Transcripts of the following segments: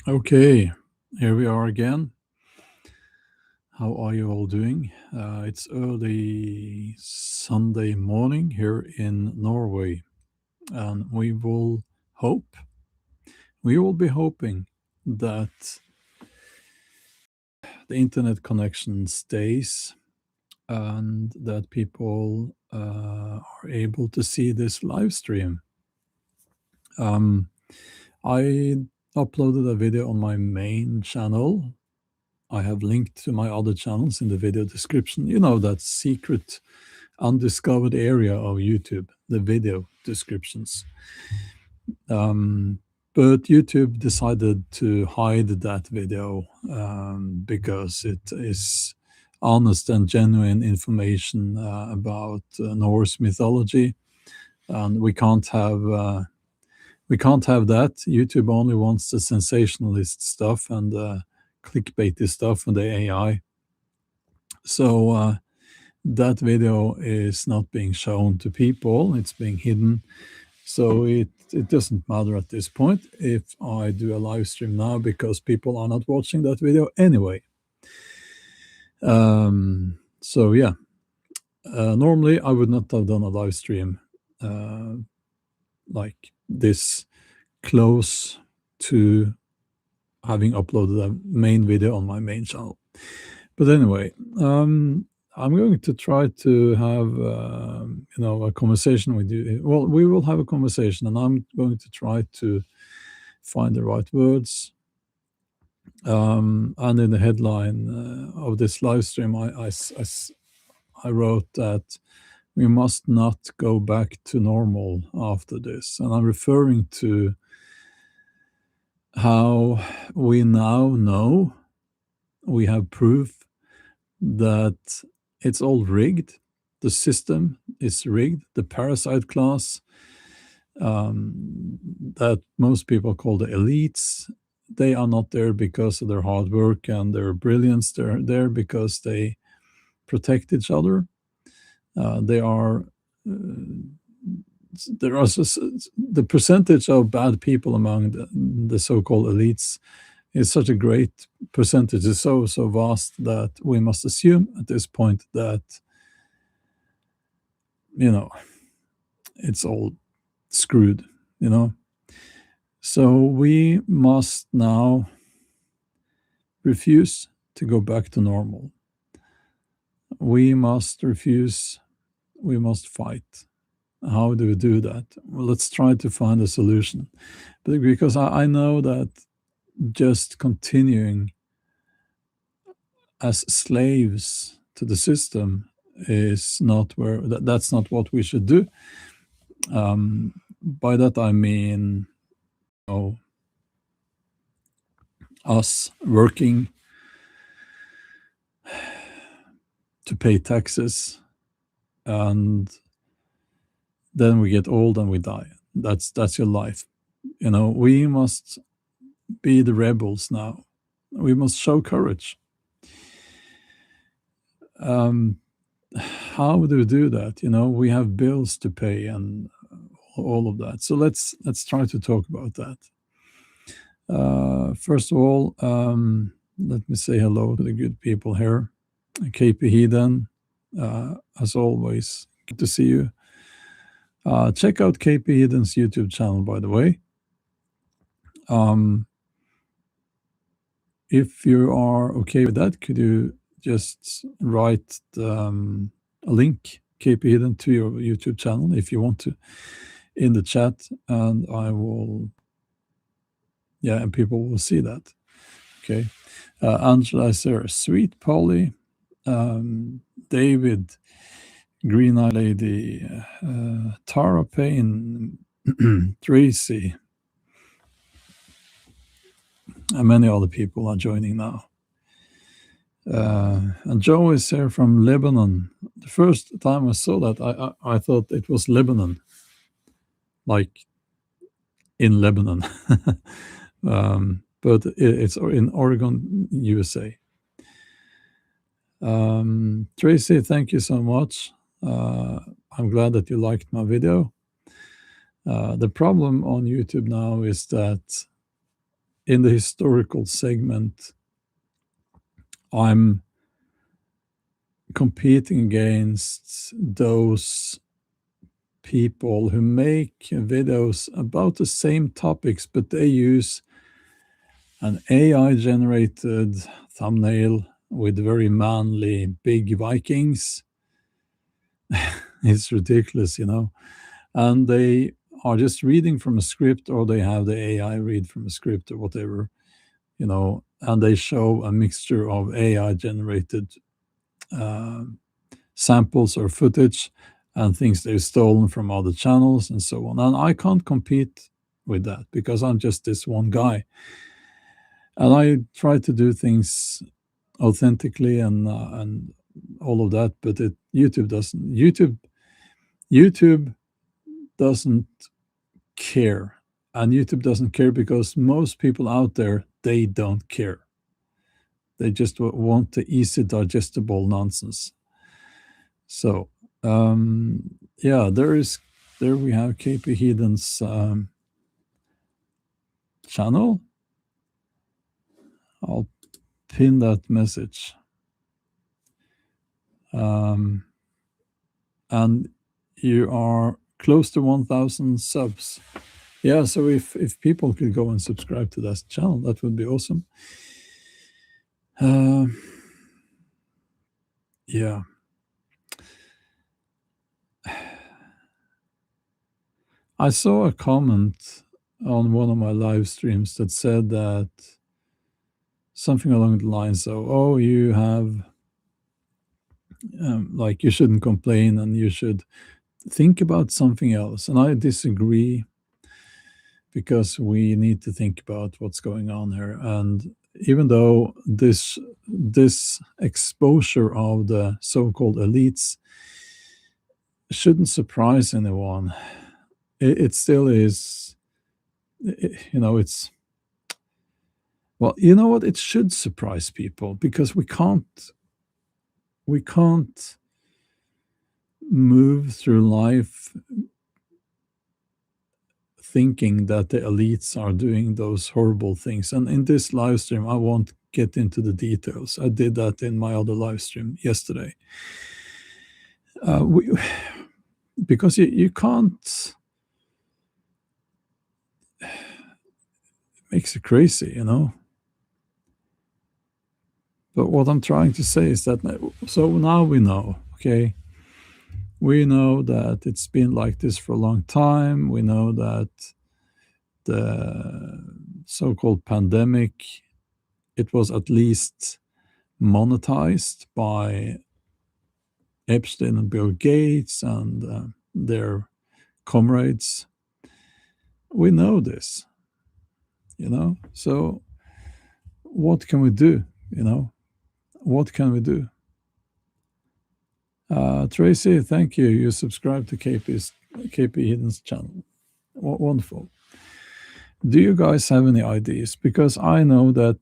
Okay, here we are again. How are you all doing? It's early Sunday morning here in Norway, and hope, we will be hoping that the internet connection stays and that people are able to see this live stream. Um, I uploaded a video on my main channel. I have linked to my other channels in the video description. You know, that secret, undiscovered area of YouTube, the video descriptions. But YouTube decided to hide that video because it is honest and genuine information about Norse mythology, and we can't have that. YouTube only wants the sensationalist stuff and clickbaity stuff and the AI. So that video is not being shown to people, it's being hidden. So it doesn't matter at this point if I do a live stream now because people are not watching that video anyway. So yeah, normally I would not have done a live stream like this close to having uploaded a main video on my main channel. But anyway, I'm going to try to have a conversation with you. Well, we will have a conversation, and I'm going to try to find the right words. And in the headline of this live stream, I wrote that we must not go back to normal after this, and I'm referring to how we now know, we have proof that it's all rigged. The system is rigged. The parasite class that most people call the elites, they are not there because of their hard work and their brilliance. They're there because they protect each other. There are the percentage of bad people among the so-called elites is such a great percentage, is so vast that we must assume at this point that it's all screwed. So we must now refuse to go back to normal. We must refuse. We must fight. How do we do that? Well, let's try to find a solution, because I know that just continuing as slaves to the system is not that's not what we should do. By that I mean, us working to pay taxes, and then we get old and we die. That's your life. We must be the rebels now. We must show courage. How do we do that? We have bills to pay and all of that. So let's try to talk about that. First of all, let me say hello to the good people here. KP Heathen, as always, good to see you. Check out KP Heathen's YouTube channel, by the way. If you are okay with that, could you just write a link, KP Heathen, to your YouTube channel if you want to, in the chat, and I will, and people will see that. Okay. Angela is there. Sweet Polly, David, Green Eye Lady, Tara Payne, Tracy, and many other people are joining now. And Joe is here from Lebanon. The first time I saw that, I thought it was Lebanon, like in Lebanon. But it's in Oregon, USA. Tracy, thank you so much. I'm glad that you liked my video. The problem on YouTube now is that in the historical segment, I'm competing against those people who make videos about the same topics, but they use an AI generated thumbnail with very manly big Vikings. It's ridiculous, And they are just reading from a script, or they have the AI read from a script or whatever, and they show a mixture of AI generated uh, samples or footage and things they've stolen from other channels and so on. And I can't compete with that because I'm just this one guy. And I try to do things authentically and all of that, but YouTube doesn't. YouTube doesn't care, and YouTube doesn't care because most people out there, they don't care. They just want the easy digestible nonsense. So yeah, there we have KP Heden's channel. I'll pin that message. And you are close to 1,000 subs. Yeah, so if people could go and subscribe to that channel, that would be awesome. Yeah. I saw a comment on one of my live streams that said that something along the lines of, oh, you have, like, you shouldn't complain and you should think about something else. And I disagree because we need to think about what's going on here. And even though this exposure of the so-called elites shouldn't surprise anyone, it still is, it's, well, you know what, it should surprise people because we can't move through life thinking that the elites are doing those horrible things. And in this live stream, I won't get into the details. I did that in my other live stream yesterday. Because you can't, it makes you crazy, But what I'm trying to say is that, so now we know, okay? We know that it's been like this for a long time. We know that the so-called pandemic, it was at least monetized by Epstein and Bill Gates and their comrades. We know this, So what can we do? What can we do? Tracy, thank you. You subscribed to KP Hidden's channel. Wonderful. Do you guys have any ideas? Because I know that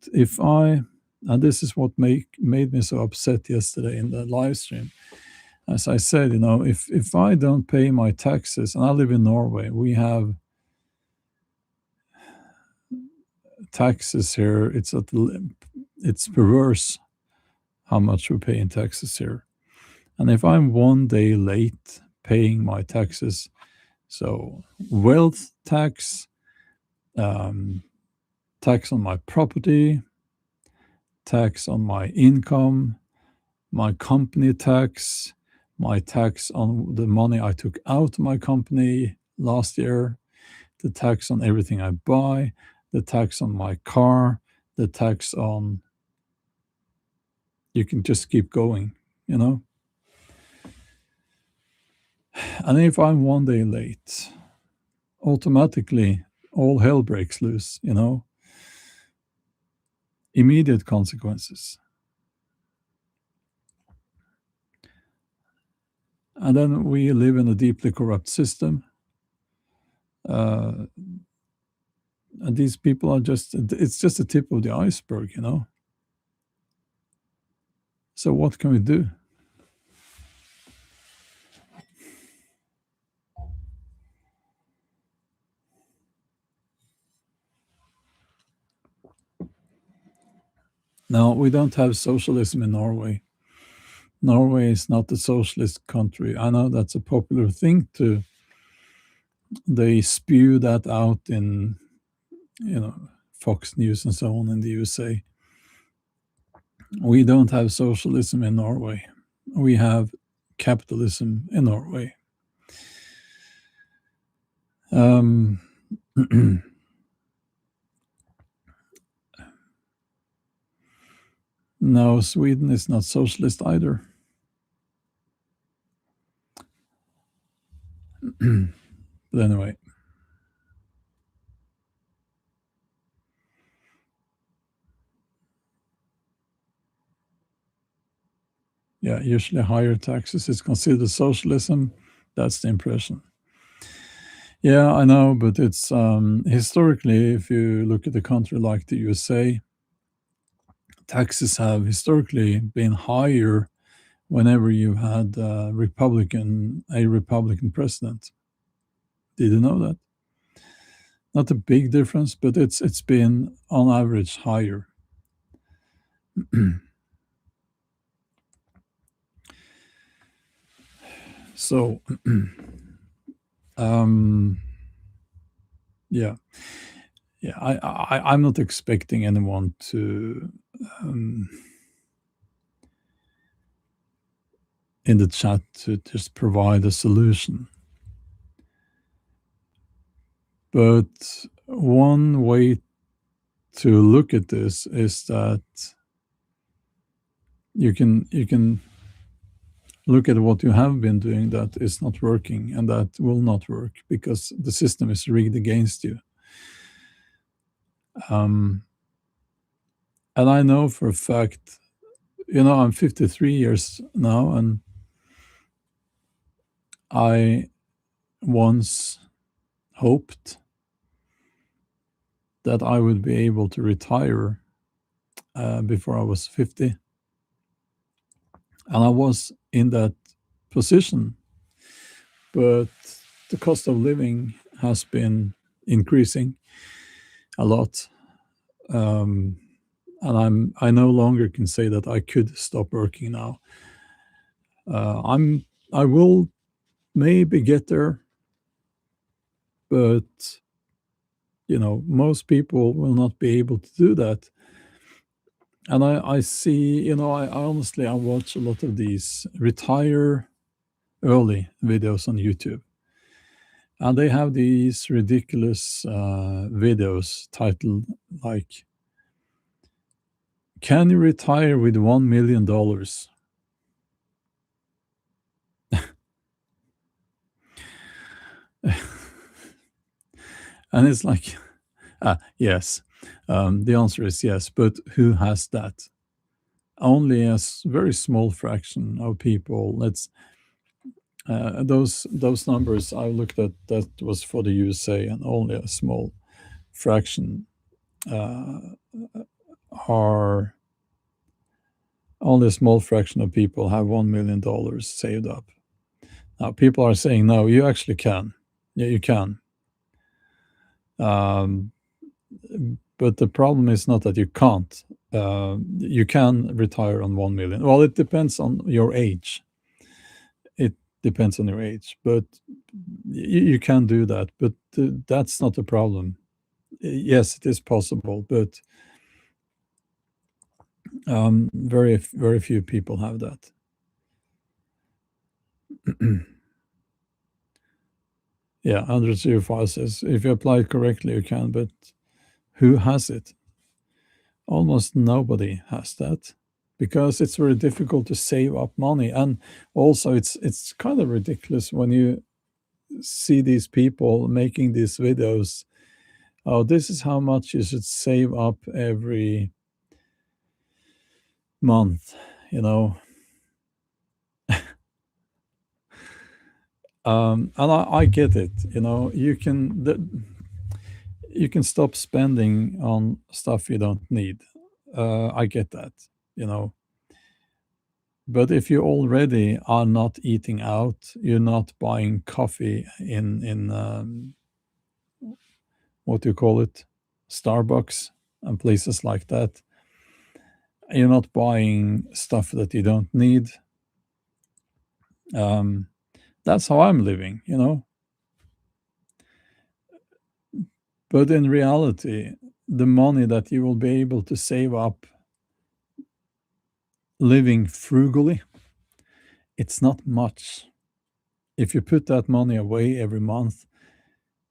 and this is what made me so upset yesterday in the live stream. As I said, if I don't pay my taxes, and I live in Norway, we have taxes here. It's perverse how much we pay in taxes here. And if I'm one day late paying my taxes, so wealth tax, tax on my property, tax on my income, my company tax, my tax on the money I took out of my company last year, the tax on everything I buy, the tax on my car, the tax on, you can just keep going, And if I'm one day late, automatically all hell breaks loose, Immediate consequences. And then we live in a deeply corrupt system. And these people are it's just the tip of the iceberg, So what can we do? No, we don't have socialism in Norway. Norway is not a socialist country. I know that's a popular thing to. They spew that out in, Fox News and so on in the USA. We don't have socialism in Norway. We have capitalism in Norway. Um, no, Sweden is not socialist either. But anyway. Yeah, usually higher taxes is considered socialism. That's the impression. Yeah, I know, but it's historically, if you look at a country like the USA, taxes have historically been higher whenever you had a Republican president. Did you know that? Not a big difference, but it's been on average higher. So, um, yeah, yeah. I'm not expecting anyone to um, in the chat to just provide a solution. But one way to look at this is that you can look at what you have been doing that is not working and that will not work because the system is rigged against you. And I know for a fact, I'm 53 years now, and I once hoped that I would be able to retire before I was 50. And I was in that position, but the cost of living has been increasing a lot. And I no longer can say that I could stop working now. I will maybe get there, but most people will not be able to do that. And I see, I honestly I watch a lot of these retire early videos on YouTube, and they have these ridiculous videos titled like, "Can you retire with $1 million?" And it's like, yes. The answer is yes, but who has that? Only a very small fraction of people. Let's those numbers I looked at, that was for the USA, and only a small fraction uh, are only a small fraction of people have $1 million saved up. Now people are saying, no, you actually can. Yeah, you can. Um, but the problem is not that you can't. You can retire on 1 million. Well, it depends on your age. It depends on your age, but you can do that. But that's not the problem. Yes, it is possible, but very very few people have that. Yeah, 105 says if you apply it correctly, you can, but who has it? Almost nobody has that, because it's very difficult to save up money. And also it's kind of ridiculous when you see these people making these videos. Oh, this is how much you should save up every month, you know. And I get it, you can stop spending on stuff you don't need. I get that, you know. But if you already are not eating out, you're not buying coffee in what do you call it, Starbucks and places like that, You're not buying stuff that you don't need. Um, that's how I'm living, you know. But in reality, the money that you will be able to save up living frugally, it's not much. If you put that money away every month,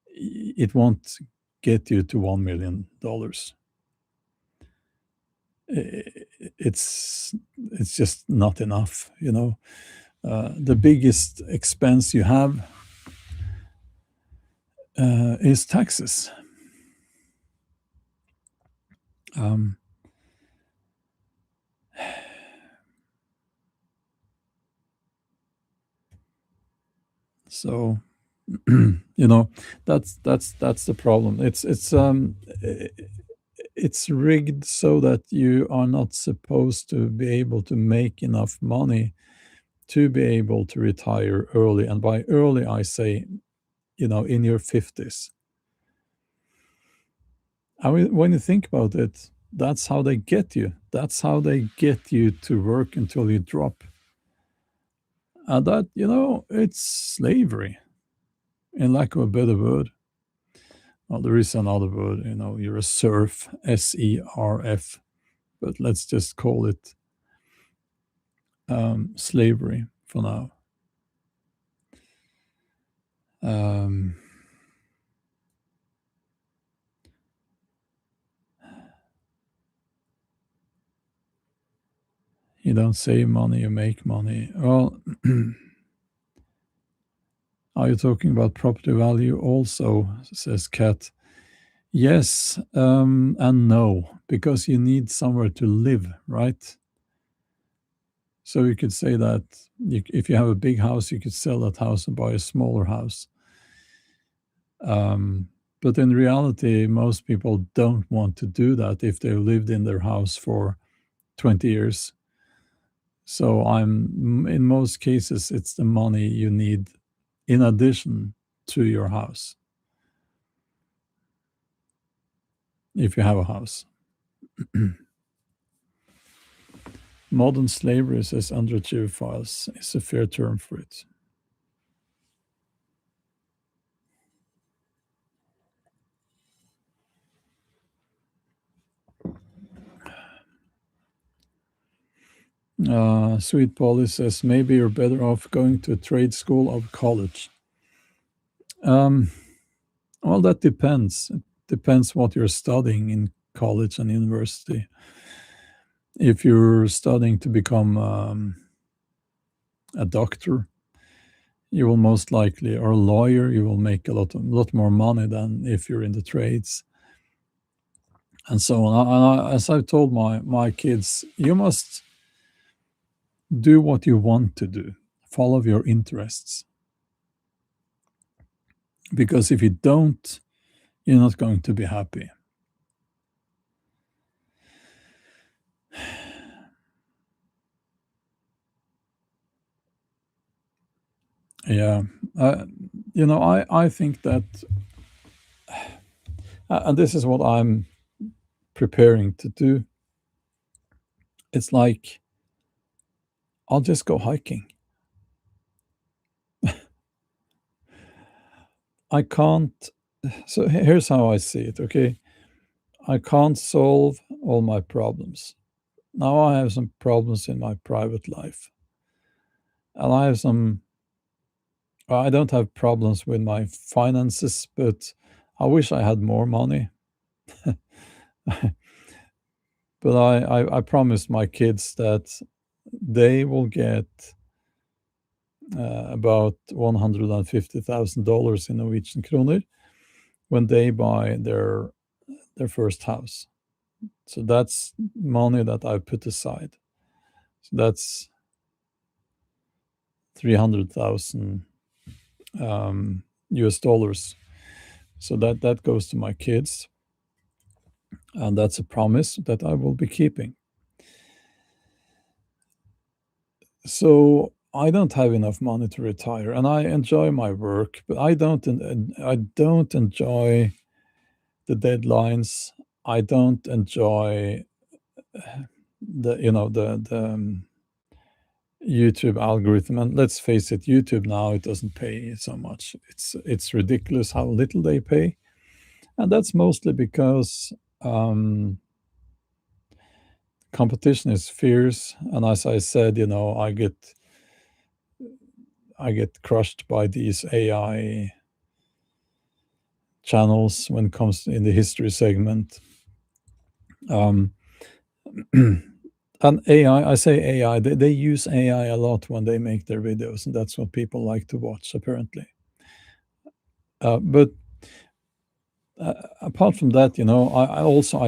it won't get you to $1 million. It's just not enough, you know. The biggest expense you have is taxes. Um, so you know, that's the problem. It's rigged so that you are not supposed to be able to make enough money to be able to retire early. And by early, I say, you know, in your 50s. I mean, when you think about it, that's how they get you. That's how they get you to work until you drop. And that, you know, it's slavery, in lack of a better word. Well, there is another word, you know, you're a serf, SERF, but let's just call it slavery for now. Um, you don't save money, you make money. Well, are you talking about property value also, says Kat. Yes, and no, because you need somewhere to live, right? So you could say that if you have a big house, you could sell that house and buy a smaller house. But in reality, most people don't want to do that if they've lived in their house for 20 years. So in most cases, it's the money you need in addition to your house, if you have a house. Modern slavery, says underachieved files, is a fair term for it. Sweet Polly says maybe you're better off going to a trade school or college. Well, that depends. It depends what you're studying in college and university. If you're studying to become a doctor, you will most likely, or a lawyer, you will make a lot more money than if you're in the trades, and so on. As I've told my kids, you must do what you want to do, follow your interests, because if you don't, you're not going to be happy. Yeah, you know, I think that, and this is what I'm preparing to do. It's like I'll just go hiking. I can't. So here's how I see it. Okay, I can't solve all my problems. Now I have some problems in my private life, and I have some. I don't have problems with my finances, but I wish I had more money. But I promised my kids that they will get about $150,000 in Norwegian kroner when they buy their first house. So that's money that I've put aside. So that's 300,000 US dollars. So that goes to my kids, and that's a promise that I will be keeping. So I don't have enough money to retire, and I enjoy my work, but I don't enjoy the deadlines. I don't enjoy the YouTube algorithm. And let's face it, YouTube now, it doesn't pay so much. It's ridiculous how little they pay, and that's mostly because competition is fierce. And as I said, I get crushed by these AI channels when it comes in the history segment. Um, and AI, I say AI, they use AI a lot when they make their videos, and that's what people like to watch, apparently. But apart from that, I also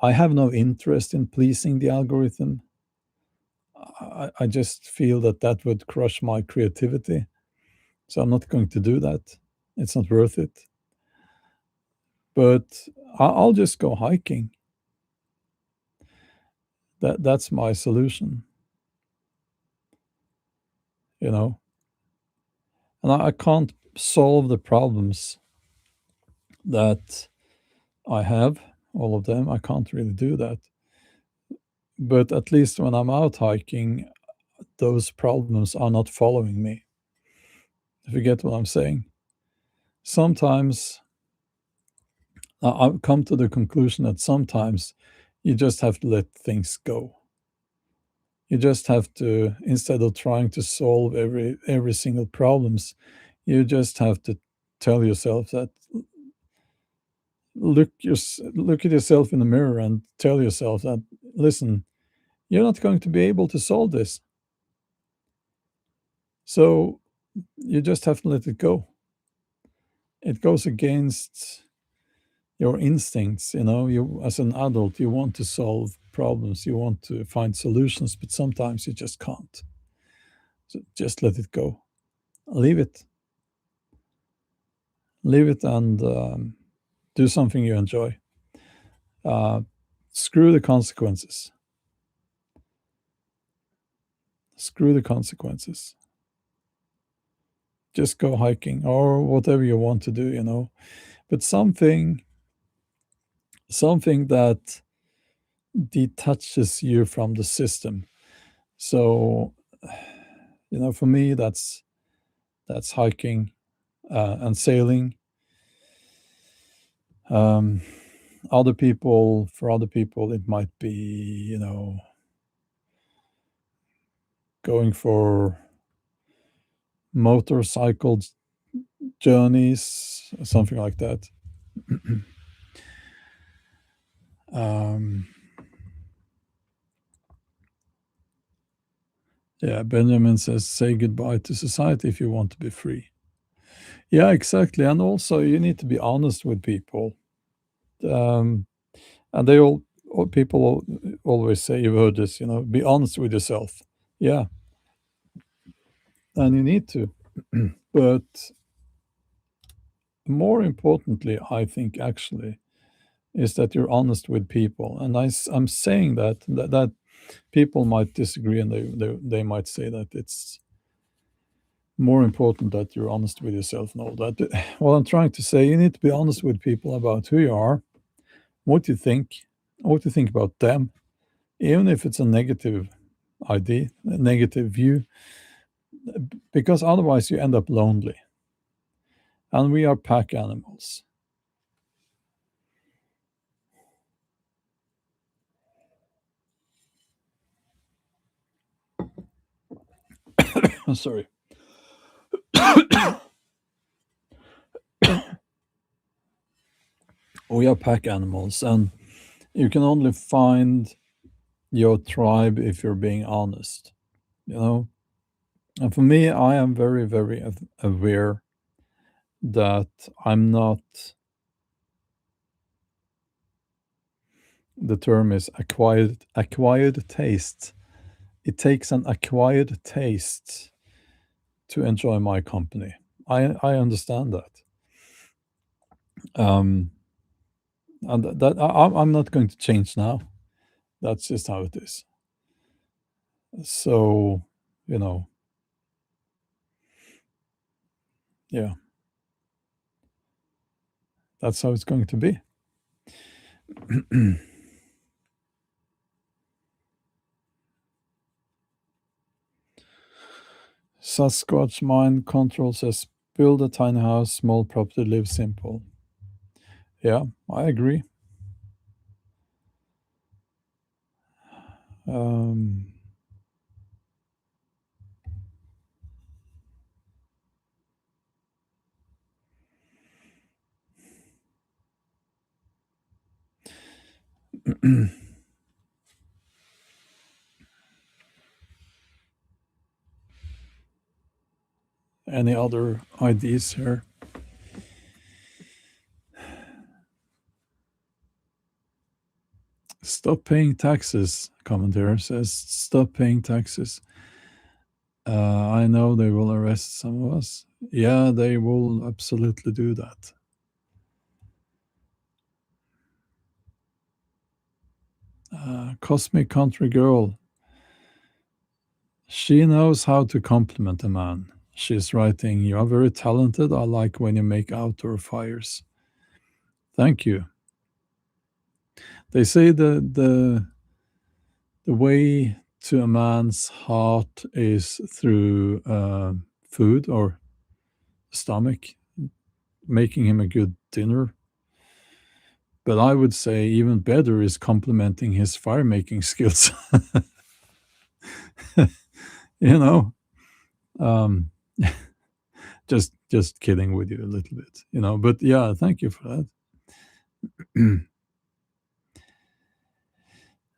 I have no interest in pleasing the algorithm. I just feel that would crush my creativity, so I'm not going to do that. It's not worth it. But I'll just go hiking. That's my solution, you know. And I can't solve the problems that I have, all of them. I can't really do that. But at least when I'm out hiking, those problems are not following me. If you get what I'm saying. Sometimes I've come to the conclusion that sometimes you just have to let things go. You just have to, instead of trying to solve every single problems, you just have to tell yourself that look at yourself in the mirror and tell yourself that, listen, you're not going to be able to solve this. So you just have to let it go. It goes against your instincts. You, as an adult, you want to solve problems, you want to find solutions, but sometimes you just can't. So just let it go. Leave it. Leave it, and do something you enjoy. uh, Screw the consequences. Screw the consequences. Just go hiking or whatever you want to do. But something that detaches you from the system. So, for me, that's hiking, and sailing. um, for other people, it might be, going for motorcycle journeys, something like that. um, yeah, Benjamin says, say goodbye to society if you want to be free. Yeah, exactly. And also, you need to be honest with people. um, and people always say, you've heard this, be honest with yourself. Yeah, and you need to. But more importantly, I think, actually, is that you're honest with people. And I'm saying that people might disagree, and they might say that it's more important that you're honest with yourself and all that. What I'm trying to say, you need to be honest with people about who you are, what you think, what you think about them, even if it's a negative idea, a negative view, because otherwise you end up lonely. And we are pack animals. Sorry. We are pack animals, and you can only find your tribe if you're being honest, you know? And for me, I am very, very aware that I'm not, the term is acquired taste. It takes an acquired taste to enjoy my company. I understand that. Um, and that I'm not going to change now. That's just how it is. So, you know, yeah, that's how it's going to be. Sasquatch Mind Control says, build a tiny house, small property, live simple. Yeah, I agree. Um, any other ideas here? Stop paying taxes, commentator says. Stop paying taxes. I know they will arrest some of us. Yeah, they will absolutely do that. Cosmic Country Girl. She knows how to compliment a man. She's writing, you are very talented. I like when you make outdoor fires. Thank you. They say the way to a man's heart is through food or stomach, making him a good dinner. But I would say even better is complimenting his fire making skills. you know, um, just kidding with you a little bit, But yeah, thank you for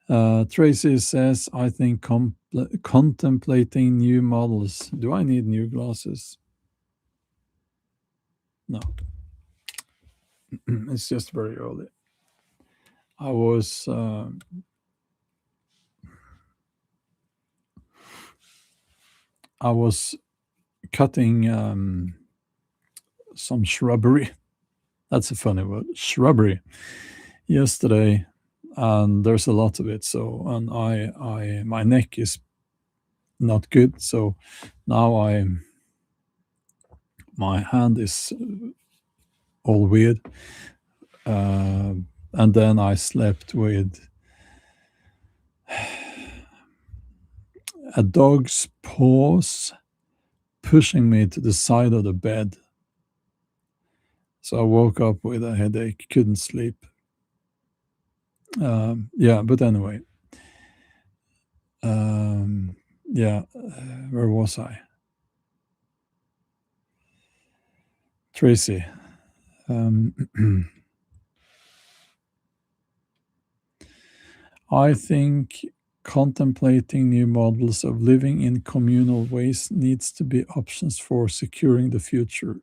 that. Tracy says, I think contemplating new models. Do I need new glasses? No. It's just very early. I was cutting some shrubbery. That's a funny word, shrubbery, yesterday, and there's a lot of it. So, and I my neck is not good. So now my hand is all weird. And then I slept with a dog's paws pushing me to the side of the bed. So I woke up with a headache, couldn't sleep. Yeah, but anyway. Yeah, where was I? Tracy. I think contemplating new models of living in communal ways needs to be options for securing the future.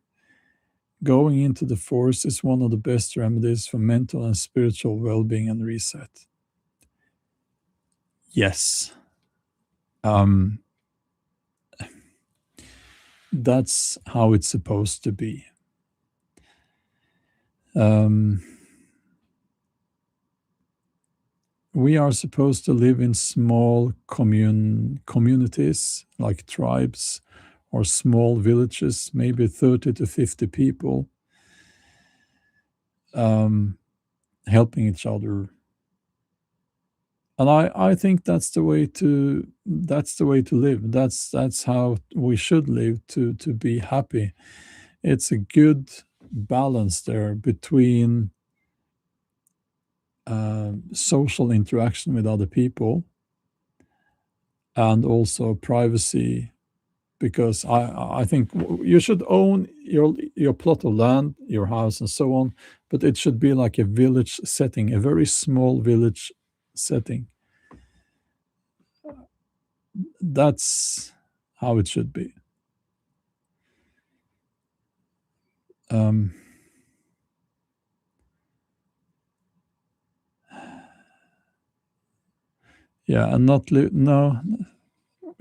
Going into the forest is one of the best remedies for mental and spiritual well-being and reset. Yes. That's how it's supposed to be. We are supposed to live in small communities like tribes or small villages, maybe 30 to 50 people, helping each other. And I think that's the way to live. That's how we should live to be happy. It's a good balance there between social interaction with other people and also privacy, because I think you should own your plot of land, your house, and so on, but it should be like a village setting, a very small village setting. That's how it should be. Yeah, and not live. No,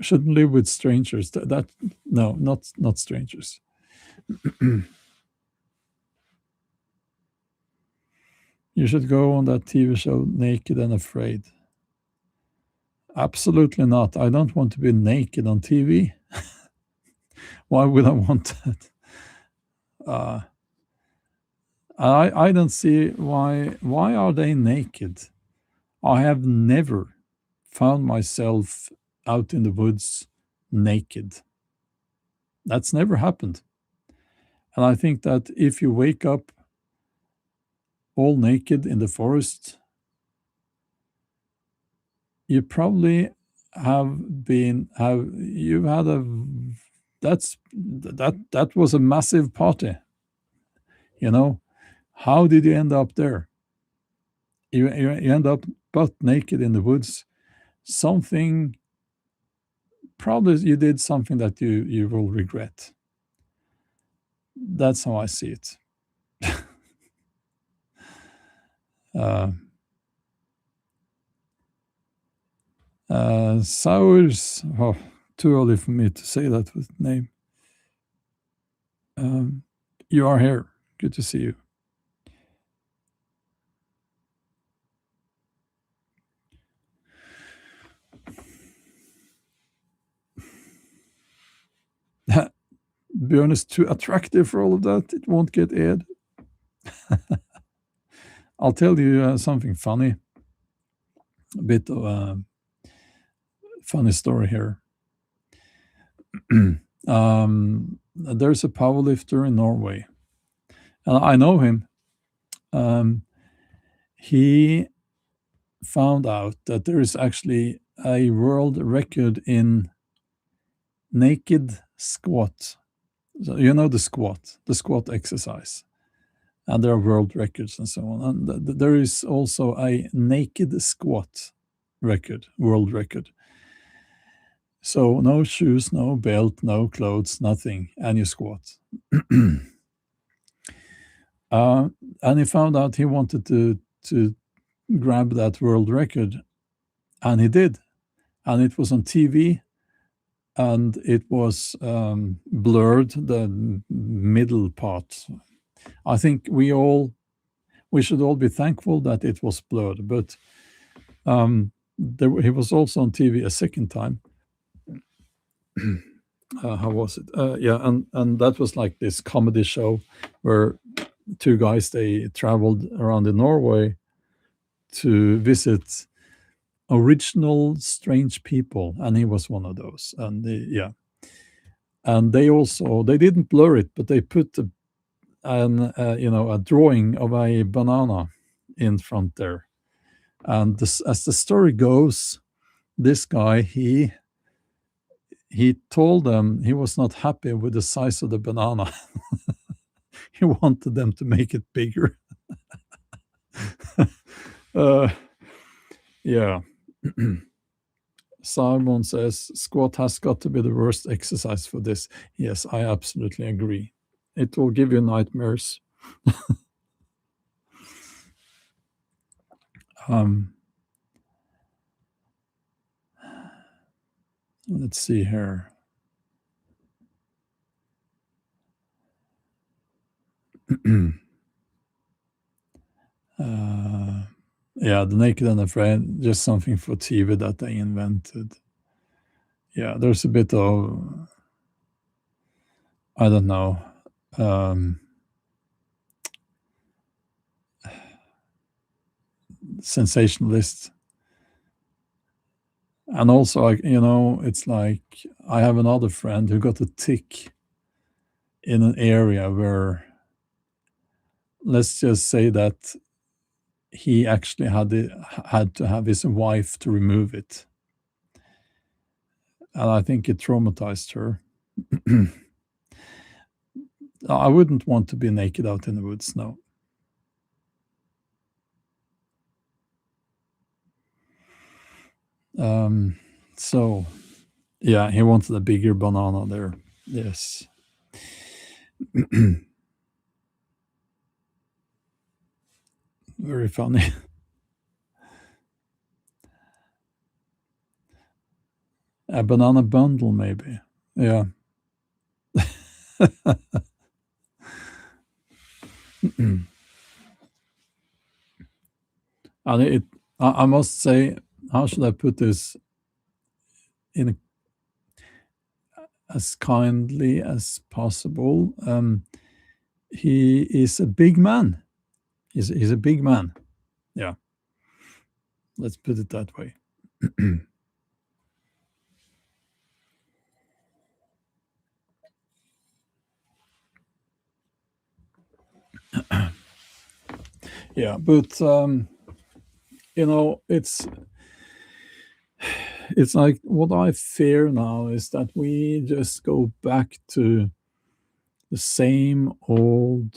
shouldn't live with strangers. That no, not strangers. You should go on that TV show, Naked and Afraid. Absolutely not. I don't want to be naked on TV. Why would I want that? I don't see why are they naked. I have never found myself out in the woods naked. That's never happened. And I think that if you wake up all naked in the forest, you probably have you've had a that was a massive party, you know. How did you end up there? You end up butt naked in the woods. Something, probably you did something that you will regret. That's how I see it. uh Sours, oh, too early for me to say that with name. um you are here, good to see you. Bjorn is too attractive for all of that. It won't get aired. I'll tell you something funny. A bit of a funny story here. There's a powerlifter in Norway, and I know him. He found out that there is actually a world record in naked squat. So you know the squat exercise, and there are world records and so on. And there is also a naked squat record, world record. So no shoes, no belt, no clothes, nothing, and you squat. And he found out he wanted to grab that world record, and he did. And it was on TV, and it was blurred, the middle part. I think we should all be thankful that it was blurred. But he was also on TV a second time. How was it? Yeah, and that was like this comedy show where two guys, they traveled around in Norway to visit original strange people, and he was one of those. And yeah, and they didn't blur it, but they put a drawing of a banana in front there. And as the story goes, this guy, he told them he was not happy with the size of the banana. He wanted them to make it bigger. uh, yeah. Simon says squat has got to be the worst exercise for this. Yes, I absolutely agree. It will give you nightmares. Let's see here. Yeah, the naked and afraid, just something for TV that they invented. Yeah, there's a bit of, I don't know, sensationalist. And also, it's like I have another friend who got a tick in an area where, let's just say that he actually had to have his wife to remove it. And I think it traumatized her. I wouldn't want to be naked out in the woods, no. So, yeah, he wanted a bigger banana there. Yes. Very funny. A banana bundle, maybe. Yeah. And I must say, how should I put this in as kindly as possible? He is a big man. He's a big man. Yeah. Let's put it that way. Yeah, but it's like what I fear now is that we just go back to the same old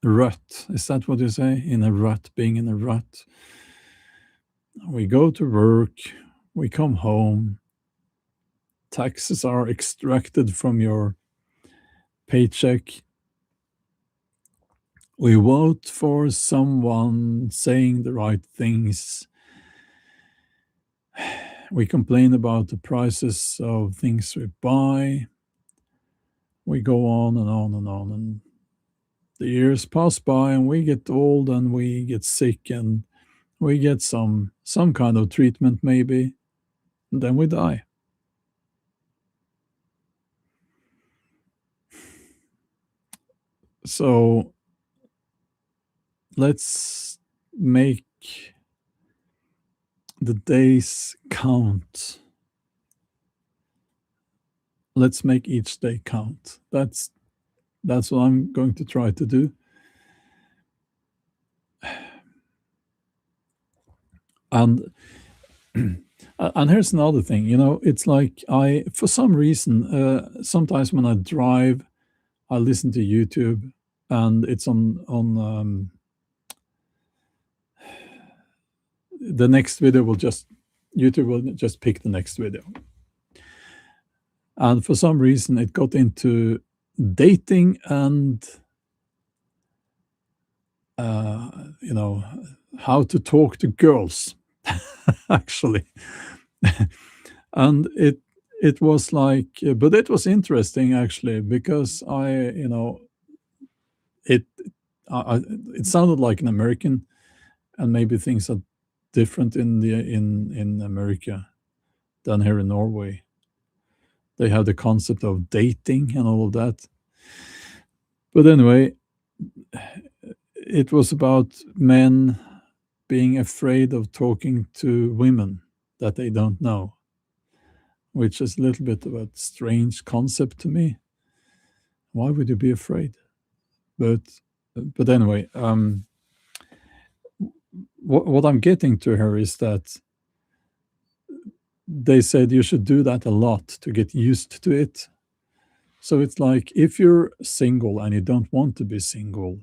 rut. Is that what you say? In a rut, being in a rut. We go to work, we come home, taxes are extracted from your paycheck. We vote for someone saying the right things. We complain about the prices of things we buy. We go on and on and on. And the years pass by and we get old and we get sick and we get some kind of treatment maybe, and then we die. So let's make the days count. Let's make each day count. That's what I'm going to try to do. And and here's another thing, it's like I, for some reason, sometimes when I drive, I listen to YouTube, and it's on the next video will just YouTube will just pick the next video. And for some reason, it got into dating and how to talk to girls, actually. And it was like, but it was interesting actually, because it it sounded like an American, and maybe things are different in America than here in Norway. They have the concept of dating and all of that. But anyway, it was about men being afraid of talking to women that they don't know, which is a little bit of a strange concept to me. Why would you be afraid? But anyway, what I'm getting to here is that they said you should do that a lot to get used to it. So it's like if you're single and you don't want to be single,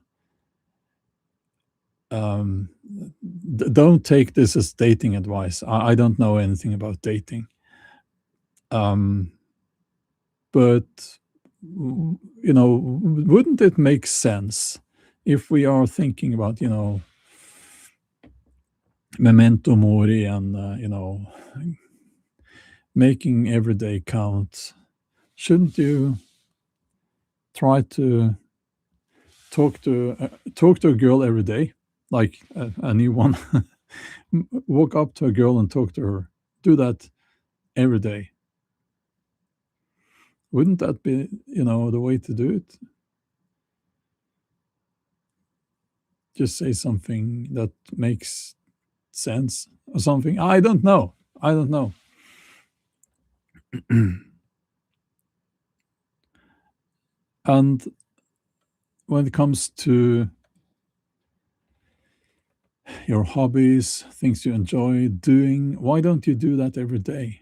don't take this as dating advice. I don't know anything about dating. But wouldn't it make sense if we are thinking about memento mori and making every day count? Shouldn't you try to talk to a girl every day, like a new one? Walk up to a girl and talk to her. Do that every day. Wouldn't that be the way to do it? Just say something that makes sense or something. I don't know. And when it comes to your hobbies, things you enjoy doing, why don't you do that every day?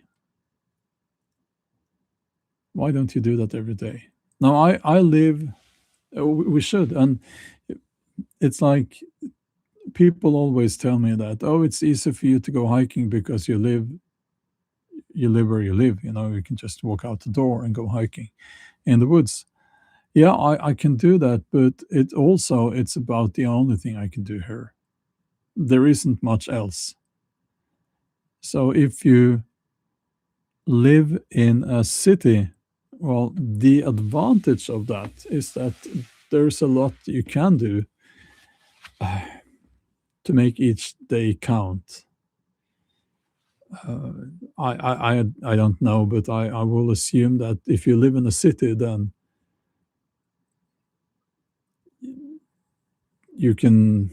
Why don't you do that every day? Now, I live, we should. And it's like people always tell me that, oh, it's easy for you to go hiking because you live where you live. You can just walk out the door and go hiking in the woods. Yeah, I can do that, but it's about the only thing I can do here. There isn't much else. So if you live in a city, well, the advantage of that is that there's a lot you can do to make each day count. I don't know, but I will assume that if you live in a city, then you can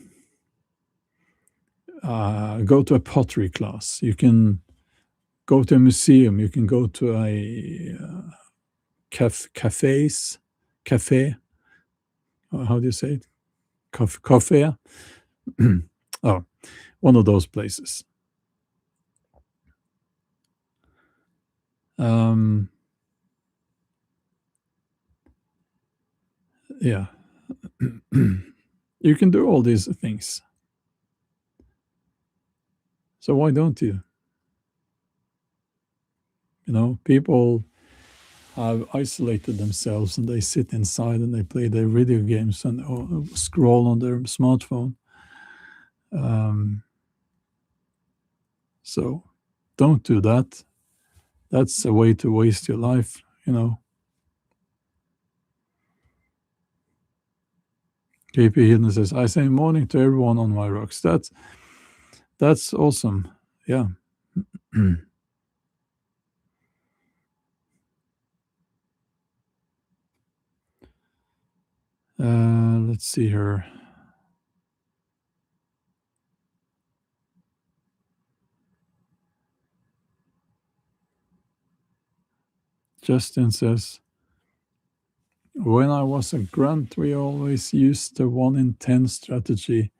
go to a pottery class. You can go to a museum. You can go to a cafe. How do you say it? Coffee. Oh, one of those places. Yeah. You can do all these things. So why don't you? People have isolated themselves and they sit inside and they play their video games and scroll on their smartphone. So don't do that. That's a way to waste your life. KP Hidden says, I say morning to everyone on my rocks. That's awesome. Yeah. Let's see here. Justin says, when I was a grunt, we always used the 1 in 10 strategy.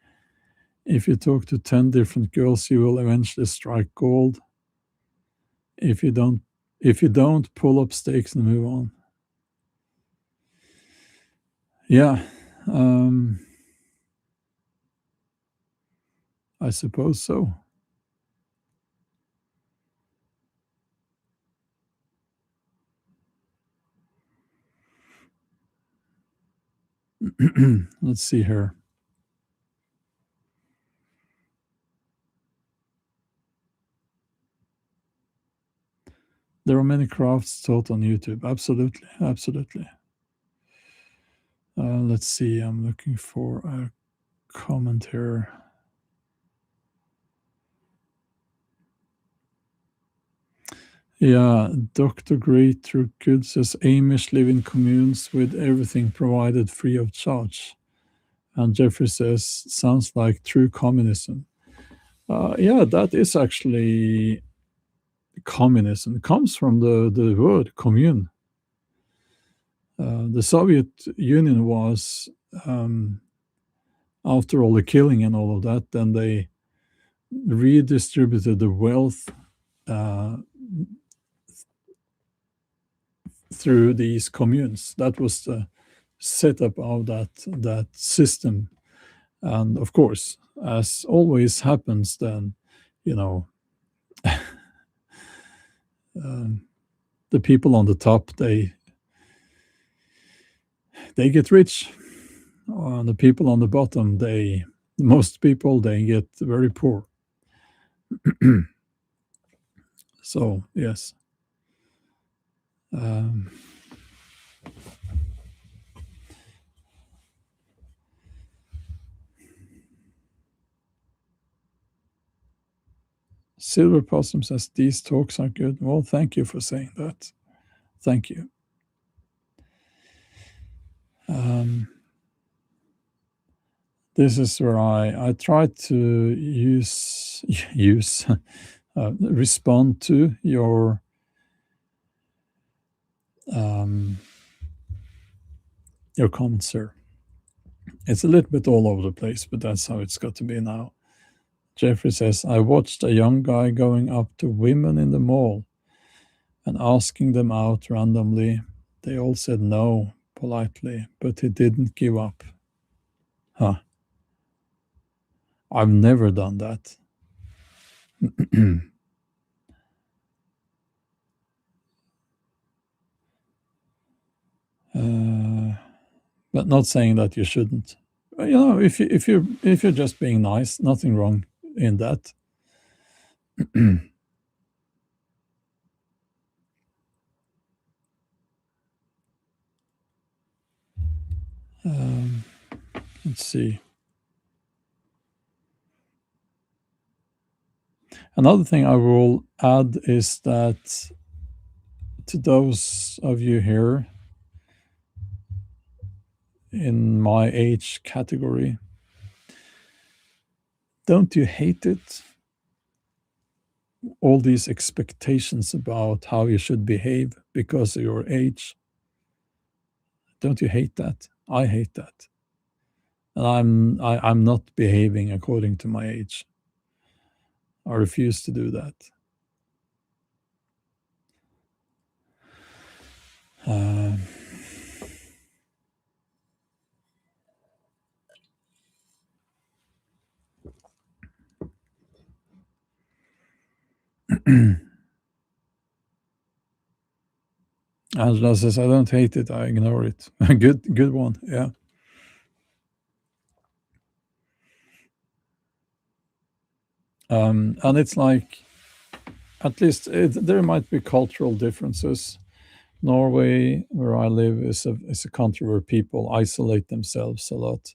If you talk to 10 different girls, you will eventually strike gold. If you don't, pull up stakes and move on. Yeah. I suppose so. Let's see here. There are many crafts taught on YouTube. Absolutely. Absolutely. Let's see. I'm looking for a comment here. Yeah, Dr. Great Through Good says Amish live in communes with everything provided free of charge. And Jeffrey says, sounds like true communism. Yeah, that is actually communism. It comes from the word commune. The Soviet Union was, after all the killing and all of that, then they redistributed the wealth through these communes. That was the setup of that system. And of course, as always happens, then the people on the top they get rich. The people on the bottom, most people, they get very poor. So yes. Silver Possum says these talks are good. Well, thank you for saying that. Thank you. This is where I try to respond to your comments here. It's a little bit all over the place, but that's how it's got to be now. Jeffrey says, I watched a young guy going up to women in the mall and asking them out randomly. They all said no politely, but he didn't give up. Huh. I've never done that. But not saying that you shouldn't. If you're just being nice, nothing wrong in that. Let's see. Another thing I will add is that to those of you here in my age category, don't you hate it? All these expectations about how you should behave because of your age. Don't you hate that? I hate that. and I'm not behaving according to my age. I refuse to do that. Uh, Angela says, "I don't hate it. I ignore it." Good one. Yeah. And it's like, at least there might be cultural differences. Norway, where I live, is a country where people isolate themselves a lot,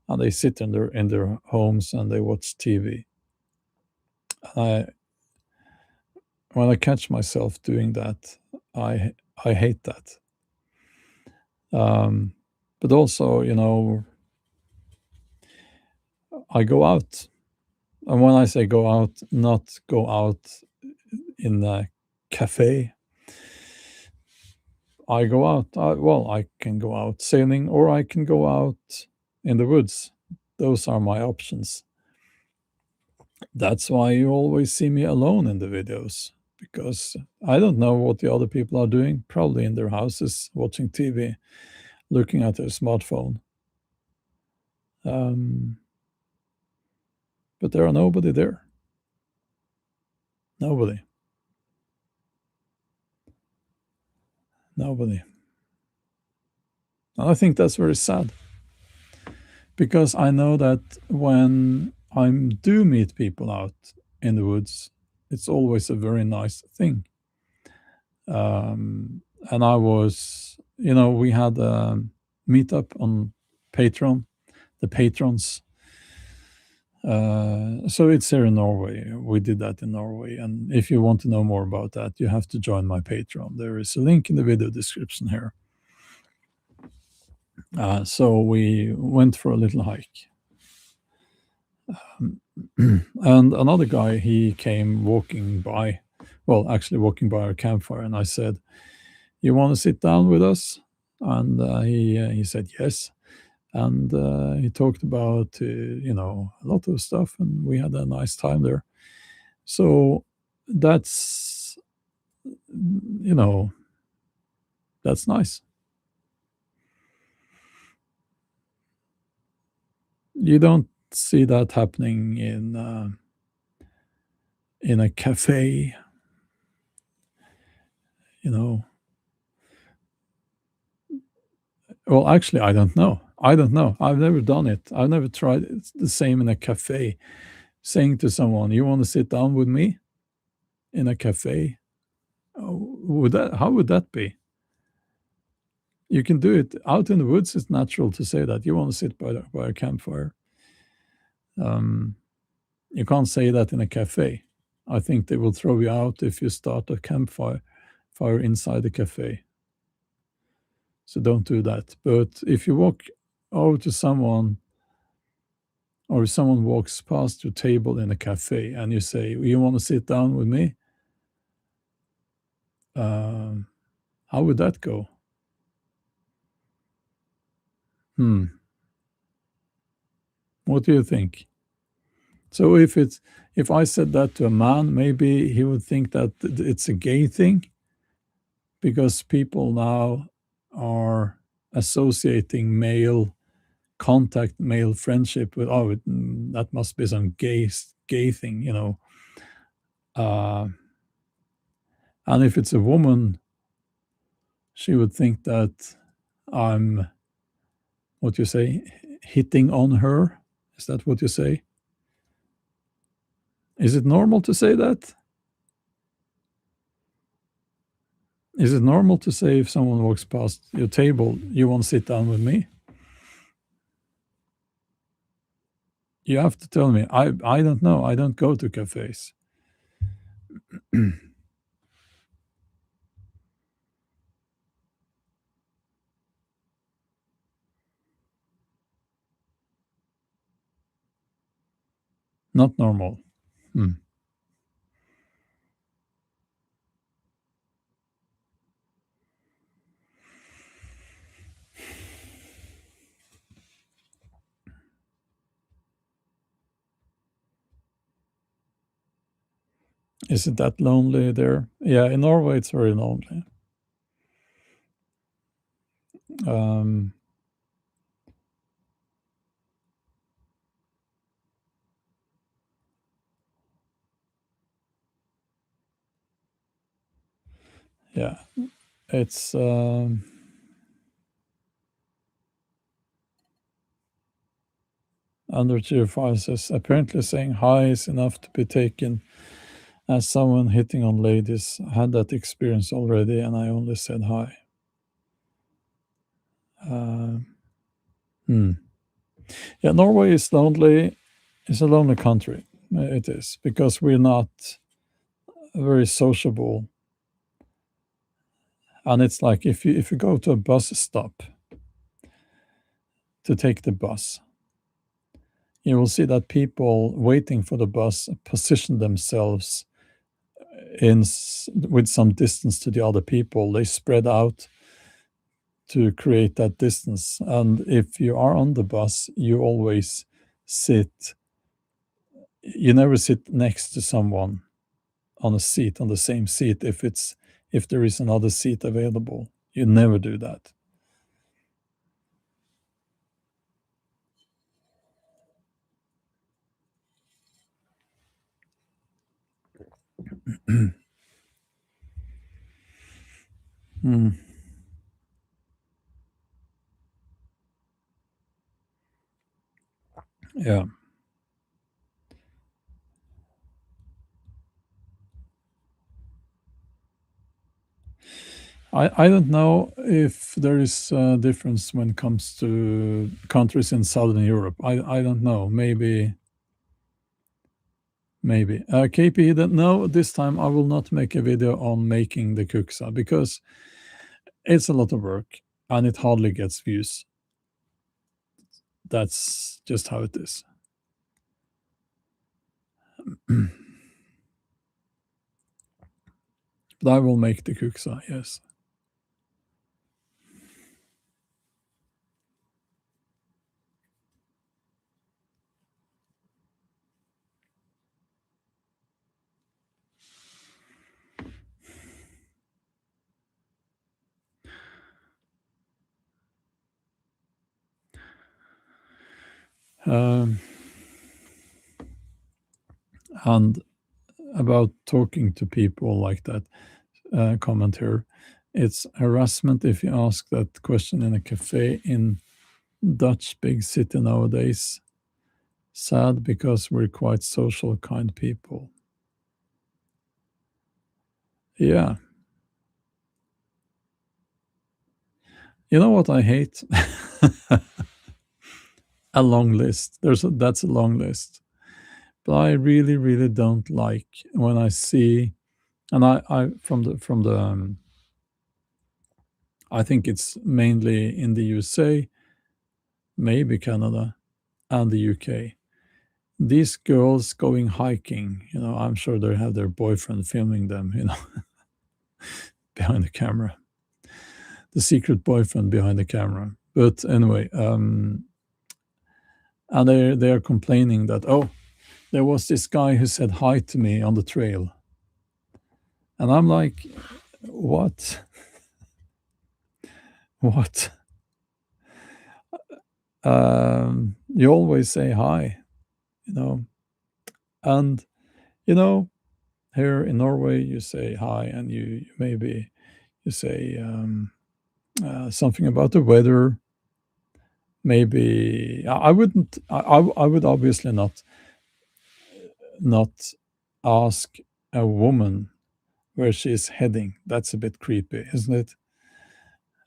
and they sit in their homes and they watch TV. I When I catch myself doing that, I hate that. Um, but also, I go out, and when I say go out, not go out in a cafe. I go out. I can go out sailing, or I can go out in the woods. Those are my options. That's why you always see me alone in the videos, because I don't know what the other people are doing, probably in their houses watching TV, looking at their smartphone. Um, but there are nobody there. Nobody. Nobody. And I think that's very sad, because I know that when I do meet people out in the woods, it's always a very nice thing. And we had a meetup on Patreon, the patrons. So it's here in Norway. We did that in Norway. And if you want to know more about that, you have to join my Patreon. There is a link in the video description here. So we went for a little hike. And another guy, he came walking by, well, actually walking by our campfire. And I said, "You want to sit down with us?" And he said yes. And he talked about, a lot of stuff. And we had a nice time there. So that's, you know, that's nice. You don't see that happening in a cafe, you know. Well, actually, I don't know. I don't know. I've never done it. I've never tried it. It's the same in a cafe, saying to someone, "You want to sit down with me in a cafe?" Oh, how would that be? You can do it out in the woods. It's natural to say that you want to sit by a campfire. Um, you can't say that in a cafe. I think they will throw you out if you start a fire inside the cafe. So don't do that. But if you walk over to someone, or if someone walks past your table in a cafe and you say, "You want to sit down with me?" Um, how would that go? Hmm. What do you think? So if I said that to a man, maybe he would think that it's a gay thing, because people now are associating male contact, male friendship with, that must be some gay thing. Uh, and if it's a woman, she would think that I'm, what you say, hitting on her. Is that what you say? Is it normal to say that? Is it normal to say, if someone walks past your table, "You want to sit down with me"? You have to tell me. I don't know. I don't go to cafes. Not normal. Hmm. Is it that lonely there? Yeah, in Norway it's very lonely. Um, yeah, it's under 205 says apparently saying hi is enough to be taken as someone hitting on ladies. I had that experience already, and I only said hi. Uh, hmm. Yeah, Norway is lonely. It's a lonely country. It is because we're not very sociable, and it's like if you go to a bus stop to take the bus, you will see that people waiting for the bus position themselves with some distance to the other people. They spread out to create that distance, and if you are on the bus, you always sit. You never sit next to someone on a seat on the same seat if there is another seat available. You never do that. Mm, yeah. I don't know if there is a difference when it comes to countries in Southern Europe. I don't know. Maybe. KP, that no, this time I will not make a video on making the kuksa because it's a lot of work and it hardly gets views. That's just how it is. But I will make the kuksa, yes. Um, and about talking to people like that, comment here. It's harassment if you ask that question in a cafe in Dutch big city nowadays. Sad because we're quite social, kind people. Yeah. You know what I hate? A long list. That's a long list. But I really, really don't like when I see, and I from the I think it's mainly in the USA, maybe Canada, and the UK. These girls going hiking, I'm sure they have their boyfriend filming them, behind the camera, the secret boyfriend behind the camera. But anyway, and they're complaining that, oh, there was this guy who said hi to me on the trail, and I'm like, what? What? You always say hi, you know, and you know here in Norway you say hi, and you maybe you say something about the weather. Maybe I wouldn't. I would obviously not ask a woman where she's heading. That's a bit creepy, isn't it?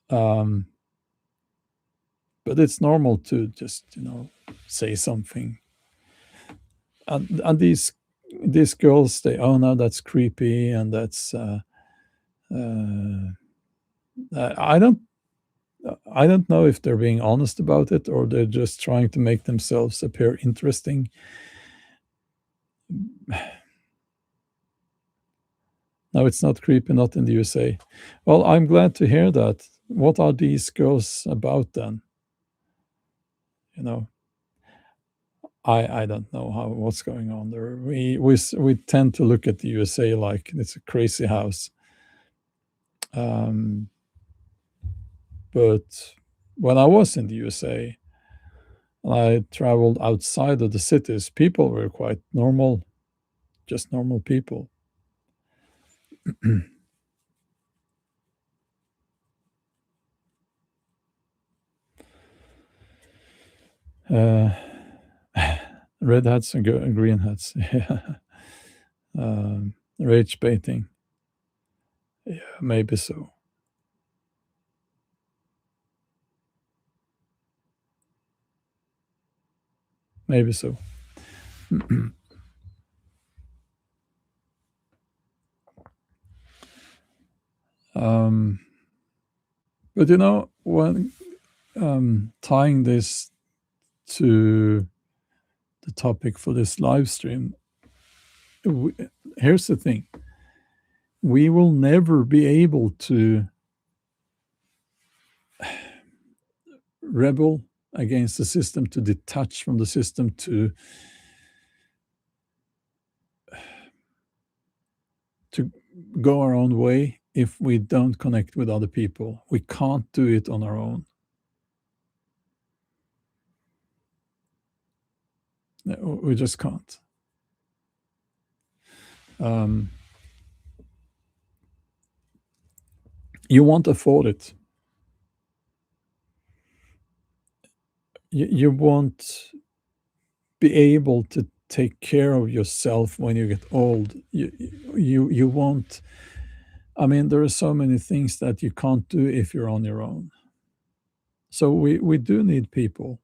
Um, but it's normal to just say something. And these girls, they, oh no, that's creepy, and that's uh, I don't know if they're being honest about it or they're just trying to make themselves appear interesting. No, it's not creepy, not in the USA. Well, I'm glad to hear that. What are these girls about then? You know, I don't know what's going on there. We tend to look at the USA like it's a crazy house. Um, but when I was in the USA, I traveled outside of the cities. People were quite normal, just normal people. uh, red hats and green hats. Yeah. Rage baiting. Yeah, maybe so. Maybe so. um, but when tying this to the topic for this live stream, we, here's the thing: we will never be able to rebel against the system, to detach from the system, to go our own way if we don't connect with other people. We can't do it on our own. We just can't. You won't afford it. You won't be able to take care of yourself when you get old. You won't. I mean, there are so many things that you can't do if you're on your own. So we do need people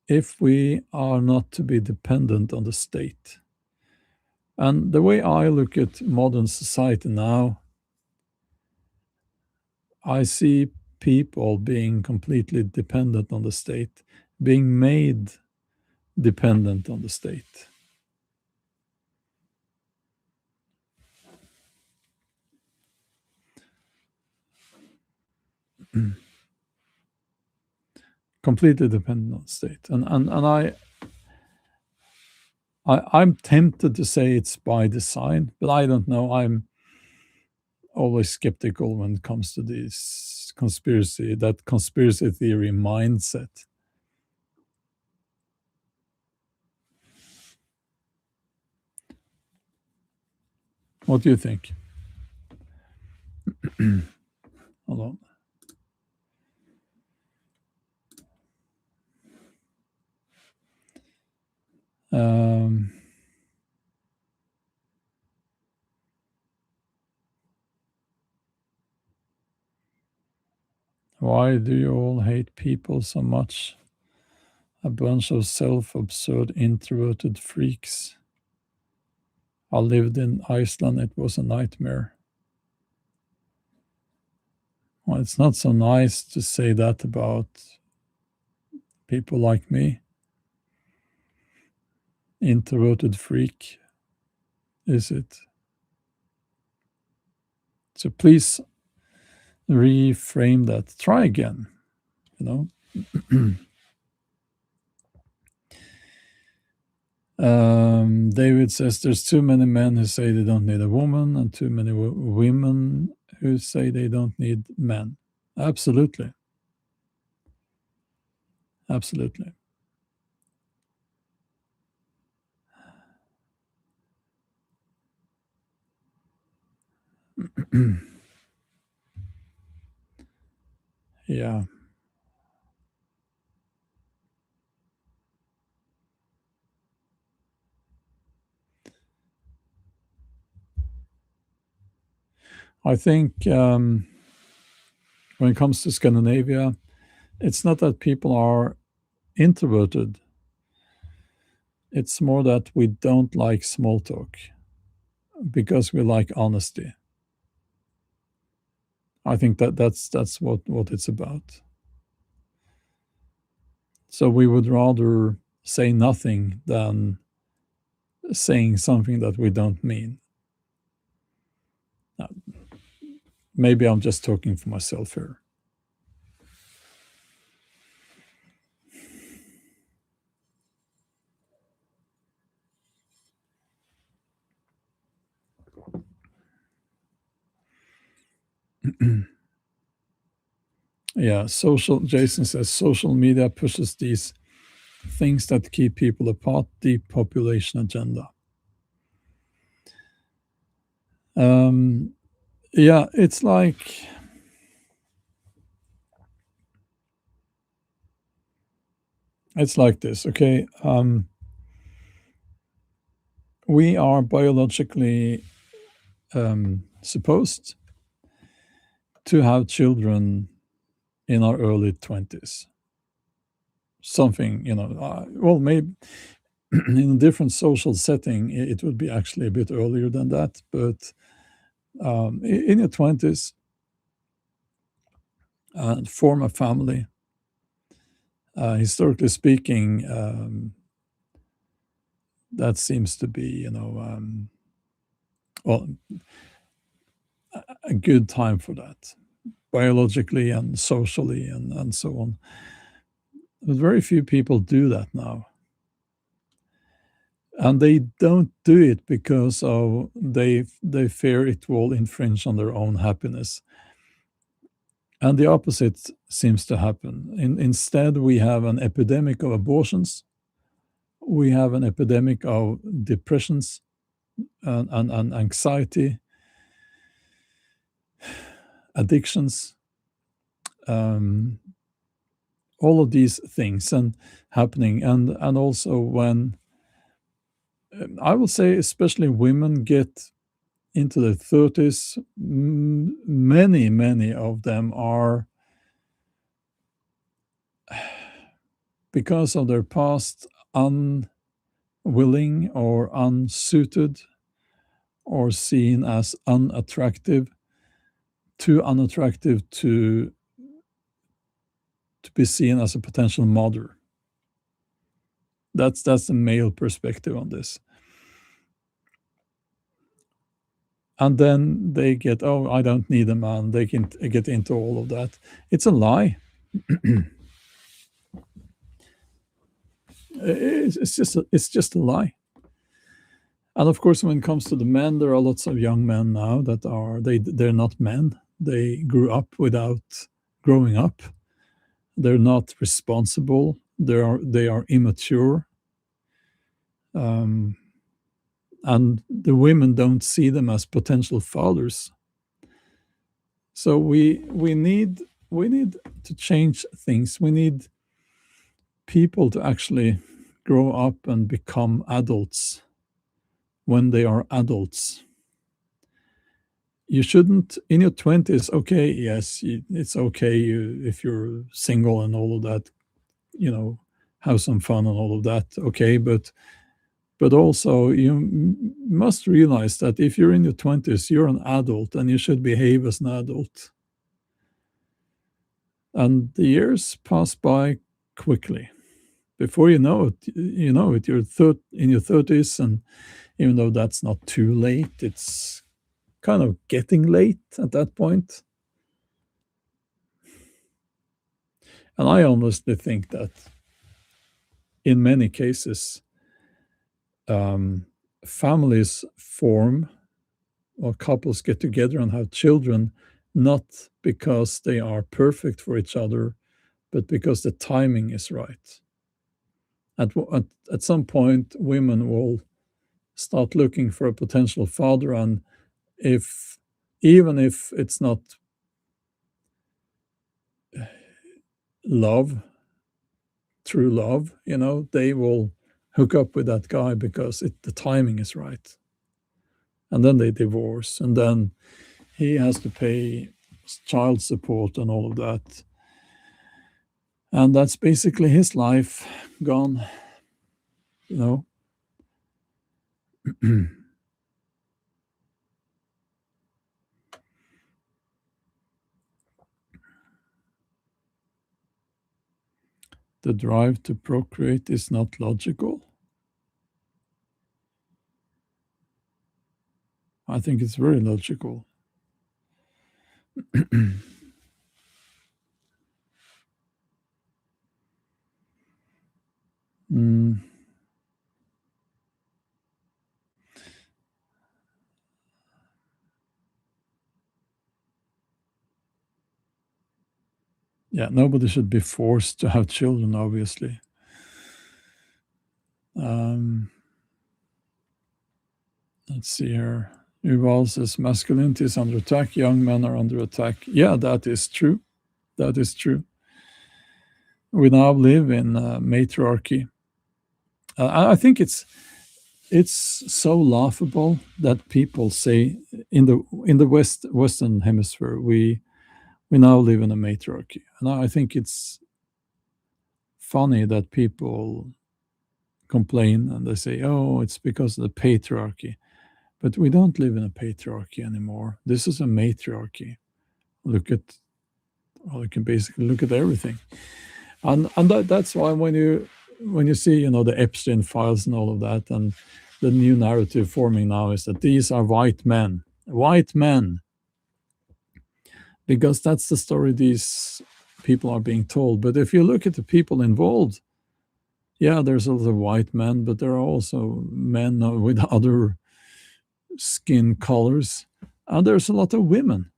if we are not to be dependent on the state. And the way I look at modern society now, I see people being completely dependent on the state, being made dependent on the state. Completely dependent on the state. And I'm tempted to say it's by design, but I don't know. I'm always skeptical when it comes to this conspiracy theory mindset. What do you think? Hold on. Um, why do you all hate people so much? A bunch of self-absorbed introverted freaks. I lived in Iceland. It was a nightmare. Well, it's not so nice to say that about people like me. Introverted freak, is it? So please reframe that. Try again, you know. David says there's too many men who say they don't need a woman and too many women who say they don't need men. Absolutely. Absolutely. Yeah. I think when it comes to Scandinavia, it's not that people are introverted. It's more that we don't like small talk because we like honesty. I think that's what it's about. So we would rather say nothing than saying something that we don't mean. Now, maybe I'm just talking for myself here. Yeah, Jason says social media pushes these things that keep people apart, depopulation agenda. Um, yeah, it's like this, okay? We are biologically supposed to have children in our early 20s. Something, well, maybe in a different social setting, it would be actually a bit earlier than that. But in your 20s, form a family. Historically speaking, that seems to be, well, a good time for that, biologically and socially and so on. But very few people do that now. And they don't do it because of they fear it will infringe on their own happiness. And the opposite seems to happen. Instead, we have an epidemic of abortions. We have an epidemic of depressions and anxiety, addictions, um, all of these things and happening. And also when I will say, especially women get into their 30s, many of them are, because of their past, unwilling or unsuited or seen as unattractive, too unattractive to be seen as a potential mother. That's the male perspective on this. And then they get, oh, I don't need a man. They can get into all of that. It's a lie. It's just a lie. And of course, when it comes to the men, there are lots of young men now that they're not men. They grew up without growing up. They're not responsible. They are immature, um, and the women don't see them as potential fathers. So we need to change things. We need people to actually grow up and become adults when they are adults. You shouldn't in your 20s, okay, yes, it's okay if you're single and all of that, have some fun and all of that, okay, but also you must realize that if you're in your 20s, you're an adult and you should behave as an adult. And the years pass by quickly. Before you know it, you're in your 30s, and even though that's not too late, it's kind of getting late at that point. And I honestly think that in many cases, families form or couples get together and have children not because they are perfect for each other, but because the timing is right. At some point, women will start looking for a potential father, and if even if it's not love, true love, they will hook up with that guy because the timing is right. And then they divorce, and then he has to pay child support and all of that. And that's basically his life gone, you know. The drive to procreate is not logical. I think it's very logical. Mm, Yeah, nobody should be forced to have children, obviously. Um, let's see here. Yuval says masculinity is under attack. Young men are under attack. Yeah, that is true. That is true. We now live in matriarchy. I think it's so laughable that people say in the Western Hemisphere we now live in a matriarchy, and I think it's funny that people complain and they say, "Oh, it's because of the patriarchy." But we don't live in a patriarchy anymore. This is a matriarchy. Look at, well, you can basically look at everything, and that's why when you see the Epstein files and all of that, and the new narrative forming now is that these are white men, because that's the story these people are being told. But if you look at the people involved, yeah, there's a lot of white men, but there are also men with other skin colors, and there's a lot of women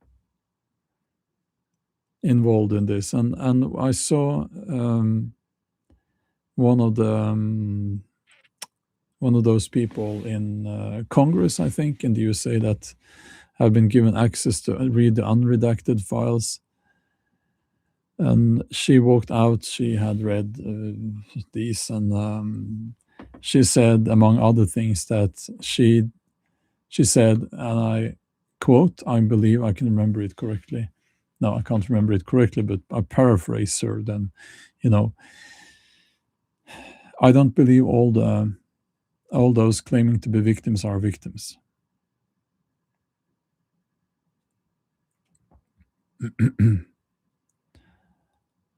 involved in this. And I saw one of the one of those people in Congress, I think, in the USA, that have been given access to read the unredacted files. And she walked out. She had read these, and she said, among other things, that she said, and I quote, I believe I can remember it correctly. No, I can't remember it correctly, but I paraphrase her. Then, I don't believe all those claiming to be victims are victims.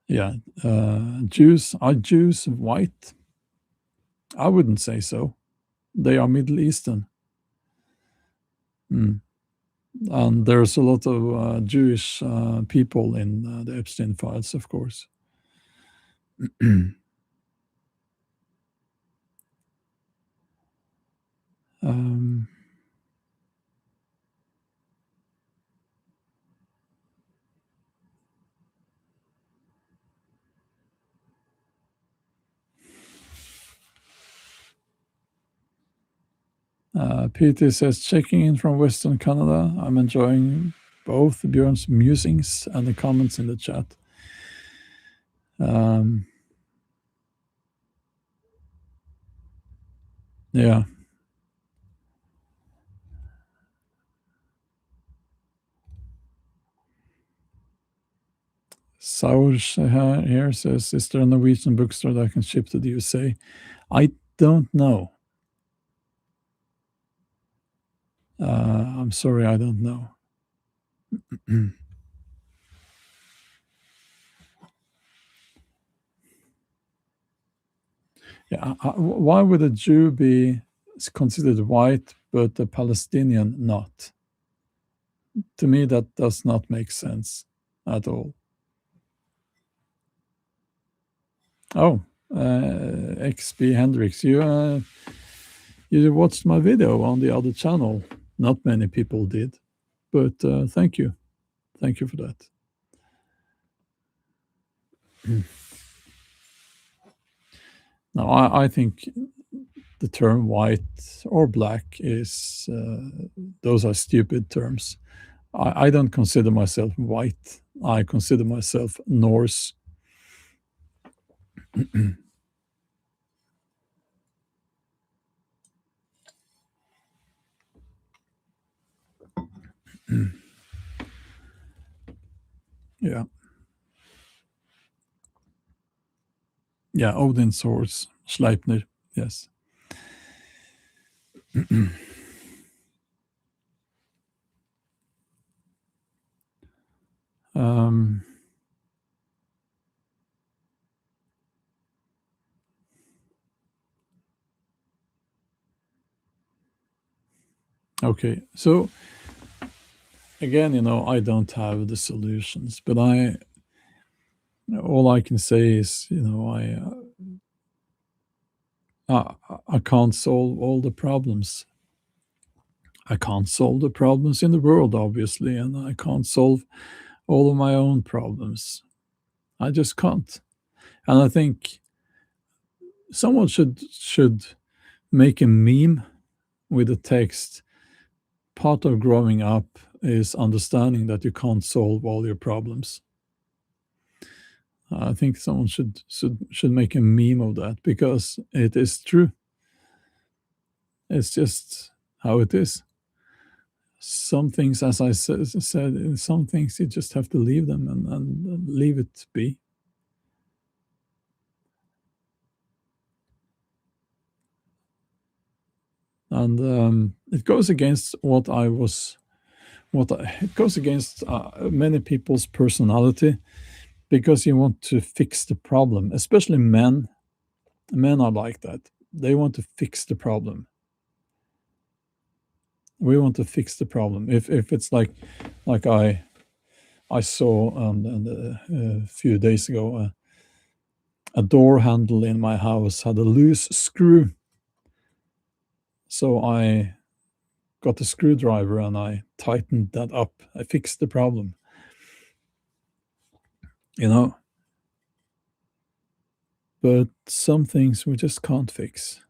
Yeah, Jews are Jews white? I wouldn't say so. They are Middle Eastern. Mm. And there's a lot of Jewish people in the Epstein files, of course. um, PT says, checking in from Western Canada. I'm enjoying both Bjorn's musings and the comments in the chat. Yeah. Saurs here says, is there a Norwegian bookstore that can ship to the USA? I don't know. I'm sorry, I don't know. Yeah, why would a Jew be considered white but a Palestinian not? To me, that does not make sense at all. Oh, XB Hendrix, you watched my video on the other channel. Not many people did, but thank you for that. Now, I think the term white or black is those are stupid terms. I don't consider myself white. I consider myself Norse. Yeah. Yeah, Odin's horse, Sleipnir. Yes. Okay, so again, I don't have the solutions, but all I can say is, I can't solve all the problems. I can't solve the problems in the world, obviously, and I can't solve all of my own problems. I just can't. And I think someone should make a meme with the text, part of growing up is understanding that you can't solve all your problems. I think someone should make a meme of that because it is true. It's just how it is. Some things, as I said, some things you just have to leave them and leave it be. And it goes against it goes against many people's personality because you want to fix the problem, especially men. Men are like that. They want to fix the problem. We want to fix the problem. If it's like I saw a few days ago, a door handle in my house had a loose screw. So I got a screwdriver and I tightened that up. I fixed the problem. You know, but some things we just can't fix.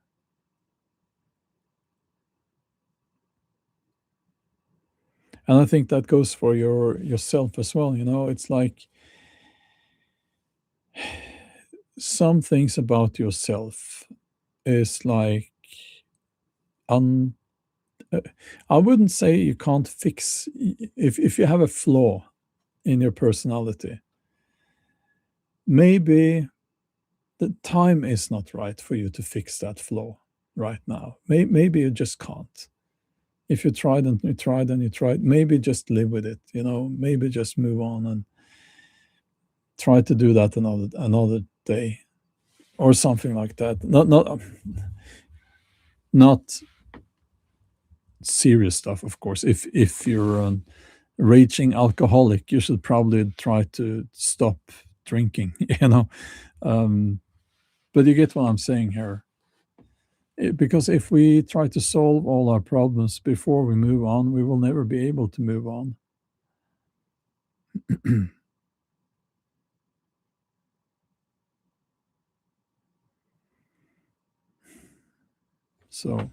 And I think that goes for yourself as well. It's like some things about yourself is like un uh, I wouldn't say you can't fix if you have a flaw in your personality. Maybe the time is not right for you to fix that flaw right now. Maybe you just can't. If you tried and you tried and you tried, maybe just live with it. Maybe just move on and try to do that another day or something like that. Not serious stuff, of course. If you're a raging alcoholic, you should probably try to stop drinking. Um, but you get what I'm saying here. Because if we try to solve all our problems before we move on, we will never be able to move on. So,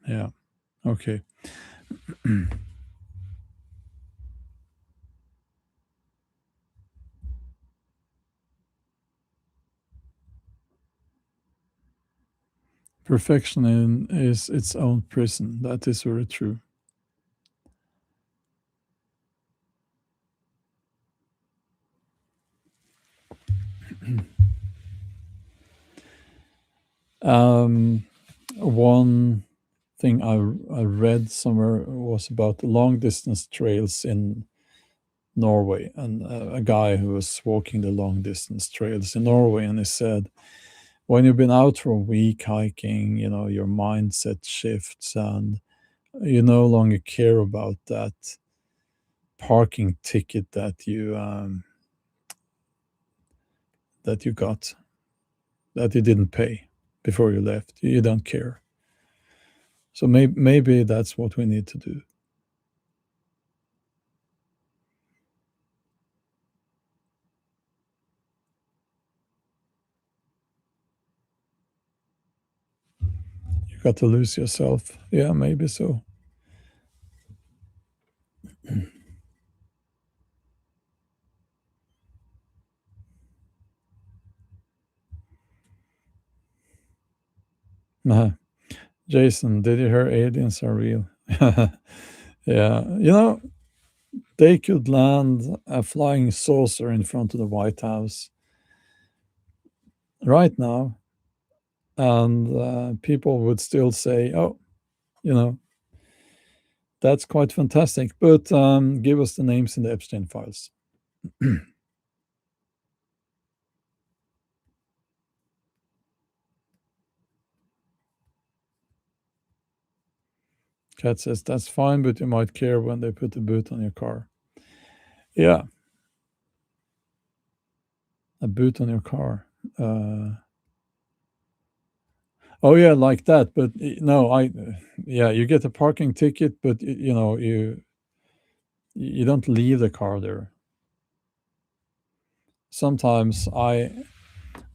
yeah, okay. Perfection is its own prison. That is very true. Um, one thing I read somewhere was about the long distance trails in Norway, and a guy who was walking the long distance trails in Norway, and he said, when you've been out for a week hiking, your mindset shifts, and you no longer care about that parking ticket that you got, that you didn't pay before you left. You don't care. So maybe that's what we need to do. You got to lose yourself. Yeah, maybe so. Uh, Jason, did you hear aliens are real? Yeah, they could land a flying saucer in front of the White House right now, and people would still say, "Oh, you know, that's quite fantastic." But give us the names in the Epstein files. Kat says that's fine, but you might care when they put the boot on your car. Yeah, A boot on your car. Oh yeah, like that. But no, yeah, you get a parking ticket, but you don't leave the car there. Sometimes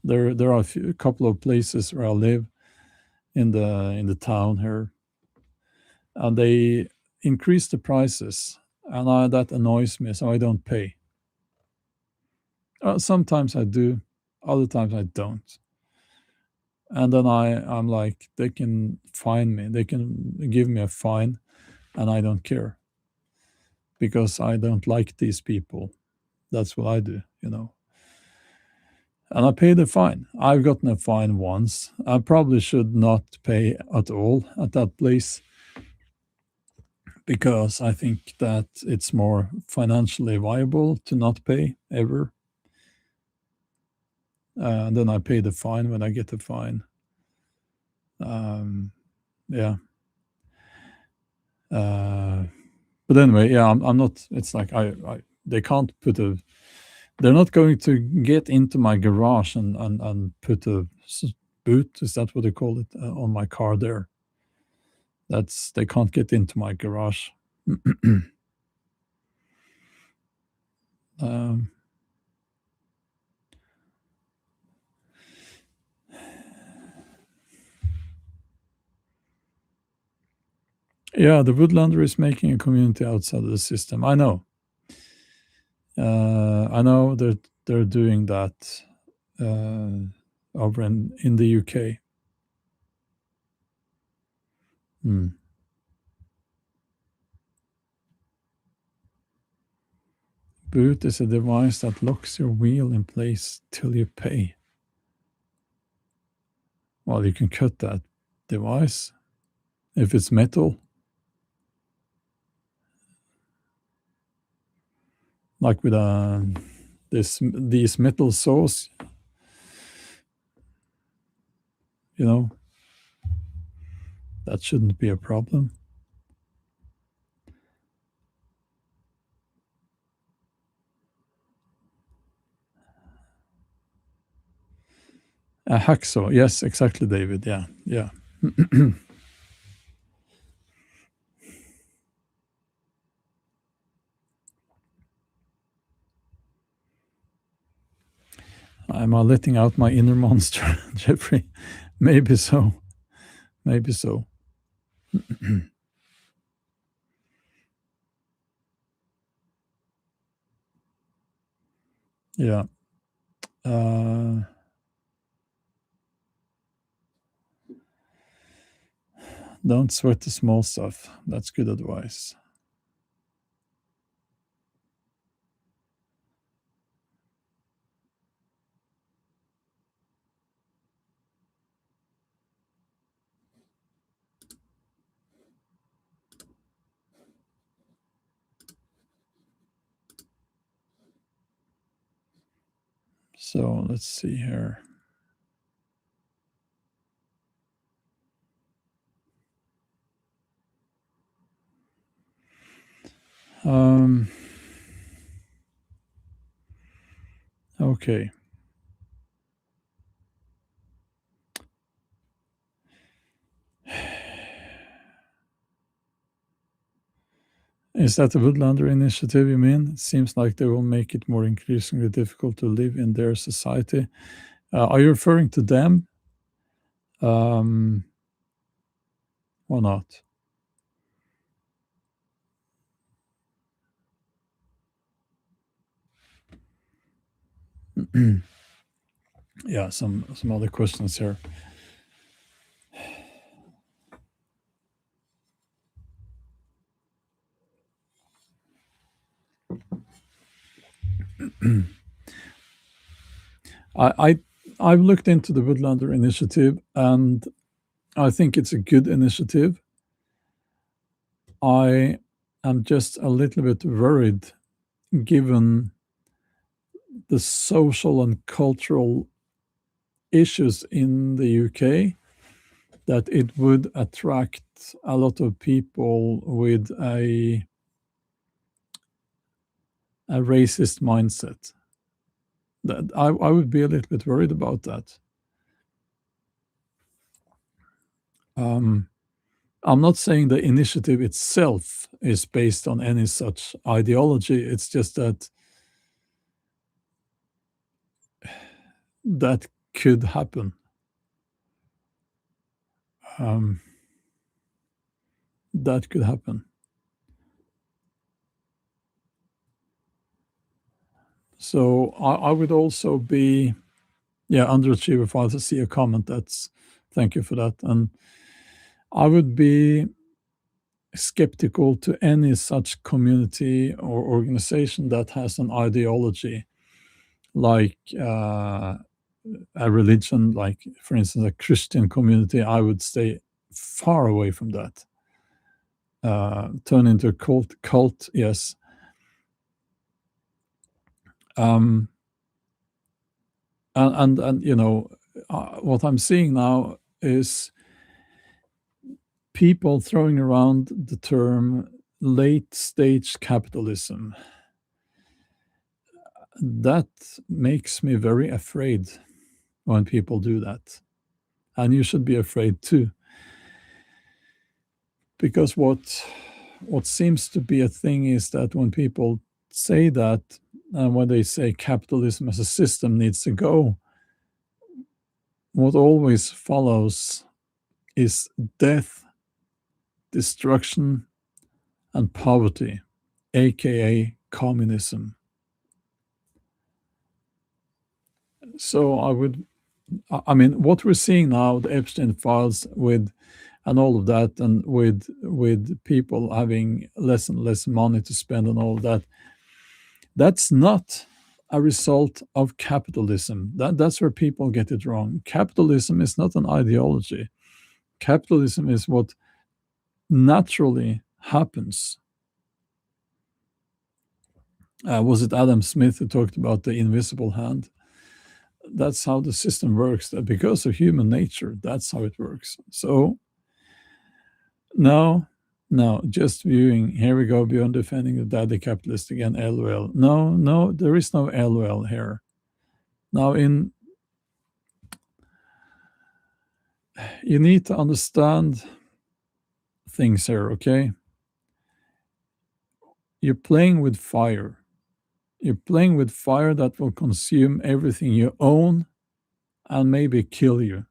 there are a couple of places where I live in the town here, and they increase the prices, and that annoys me, so I don't pay. Sometimes I do, other times I don't. And then I'm like, they can fine me, they can give me a fine, and I don't care because I don't like these people. That's what I do. And I pay the fine. I've gotten a fine once. I probably should not pay at all at that place because I think that it's more financially viable to not pay ever. Then I pay the fine when I get the fine. Yeah. But anyway, yeah, I'm not. It's like they can't put a. They're not going to get into my garage and put a boot. Is that what they call it on my car there? They can't get into my garage. um, yeah, the Woodlander is making a community outside of the system. I know. I know that they're doing that over in the UK. Hmm. Boot is a device that locks your wheel in place till you pay. Well, you can cut that device if it's metal, like with these metal saws. You know that shouldn't be a problem. A hacksaw, yes, exactly, David. Yeah, yeah. Am I letting out my inner monster, Jeffrey? Maybe so. Maybe so. Yeah. Don't sweat the small stuff. That's good advice. So let's see here. Okay. Is that the Woodlander initiative you mean? It seems like they will make it more increasingly difficult to live in their society. Are you referring to them? Or not? Yeah, some other questions here. I've looked into the Woodlander initiative, and I think it's a good initiative. I am just a little bit worried, given the social and cultural issues in the UK, that it would attract a lot of people with a racist mindset. That I would be a little bit worried about that. Um, I'm not saying the initiative itself is based on any such ideology. It's just that that could happen. Um, that could happen. So I would also be, yeah, underachiever for to see a comment. That's thank you for that. And I would be skeptical to any such community or organization that has an ideology like a religion, like for instance a Christian community. I would stay far away from that. Turn into a cult, yes. um, and what I'm seeing now is people throwing around the term late stage capitalism. That makes me very afraid when people do that. And you should be afraid too. Because what seems to be a thing is that when people say that, and when they say capitalism as a system needs to go, what always follows is death, destruction, and poverty, aka communism. So I mean, what we're seeing now, the Epstein files with, and all of that, and with people having less and less money to spend and all of that, that's not a result of capitalism. That's where people get it wrong. Capitalism is not an ideology. Capitalism is what naturally happens. Was it Adam Smith who talked about the invisible hand? That's how the system works. That because of human nature, that's how it works. So no, no, just viewing. Here we go, Bjorn defending the daddy capitalist again. LOL. No, no, there is no LOL here. Now, you need to understand things here, okay? You're playing with fire. You're playing with fire that will consume everything you own and maybe kill you.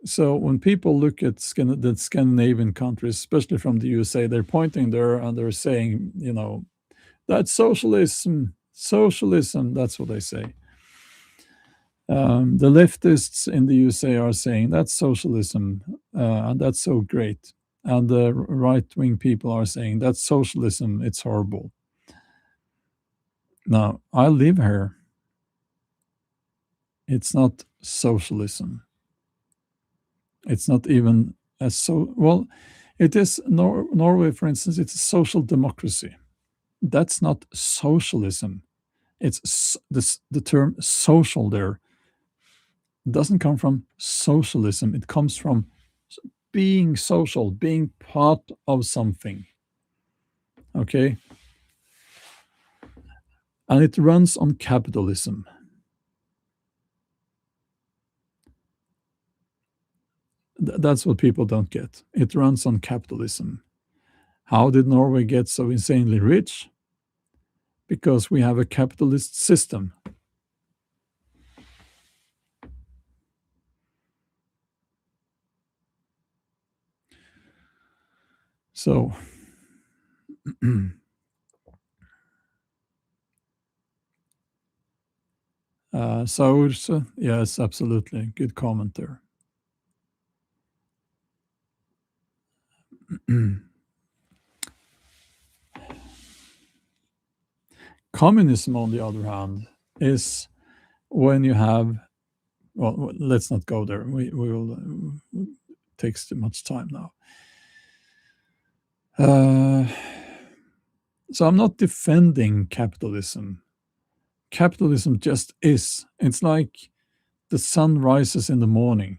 So when people look at the Scandinavian countries, especially from the USA, they're pointing there and they're saying, that's socialism, socialism. That's what they say. The leftists in the USA are saying that's socialism, and that's so great. And the right wing people are saying that's socialism, it's horrible. Now, I live here. It's not socialism. It's not even well, it is Norway, for instance, it's a social democracy. That's not socialism. It's the term social there doesn't come from socialism. It comes from being social, being part of something. Okay? And it runs on capitalism. That's what people don't get. It runs on capitalism. How did Norway get so insanely rich? Because we have a capitalist system. So, Saurs, yes, absolutely. Good comment there. Communism, on the other hand, is when you have, well, let's not go there. We will takes too much time now. So I'm not defending capitalism. Capitalism just is. It's like the sun rises in the morning.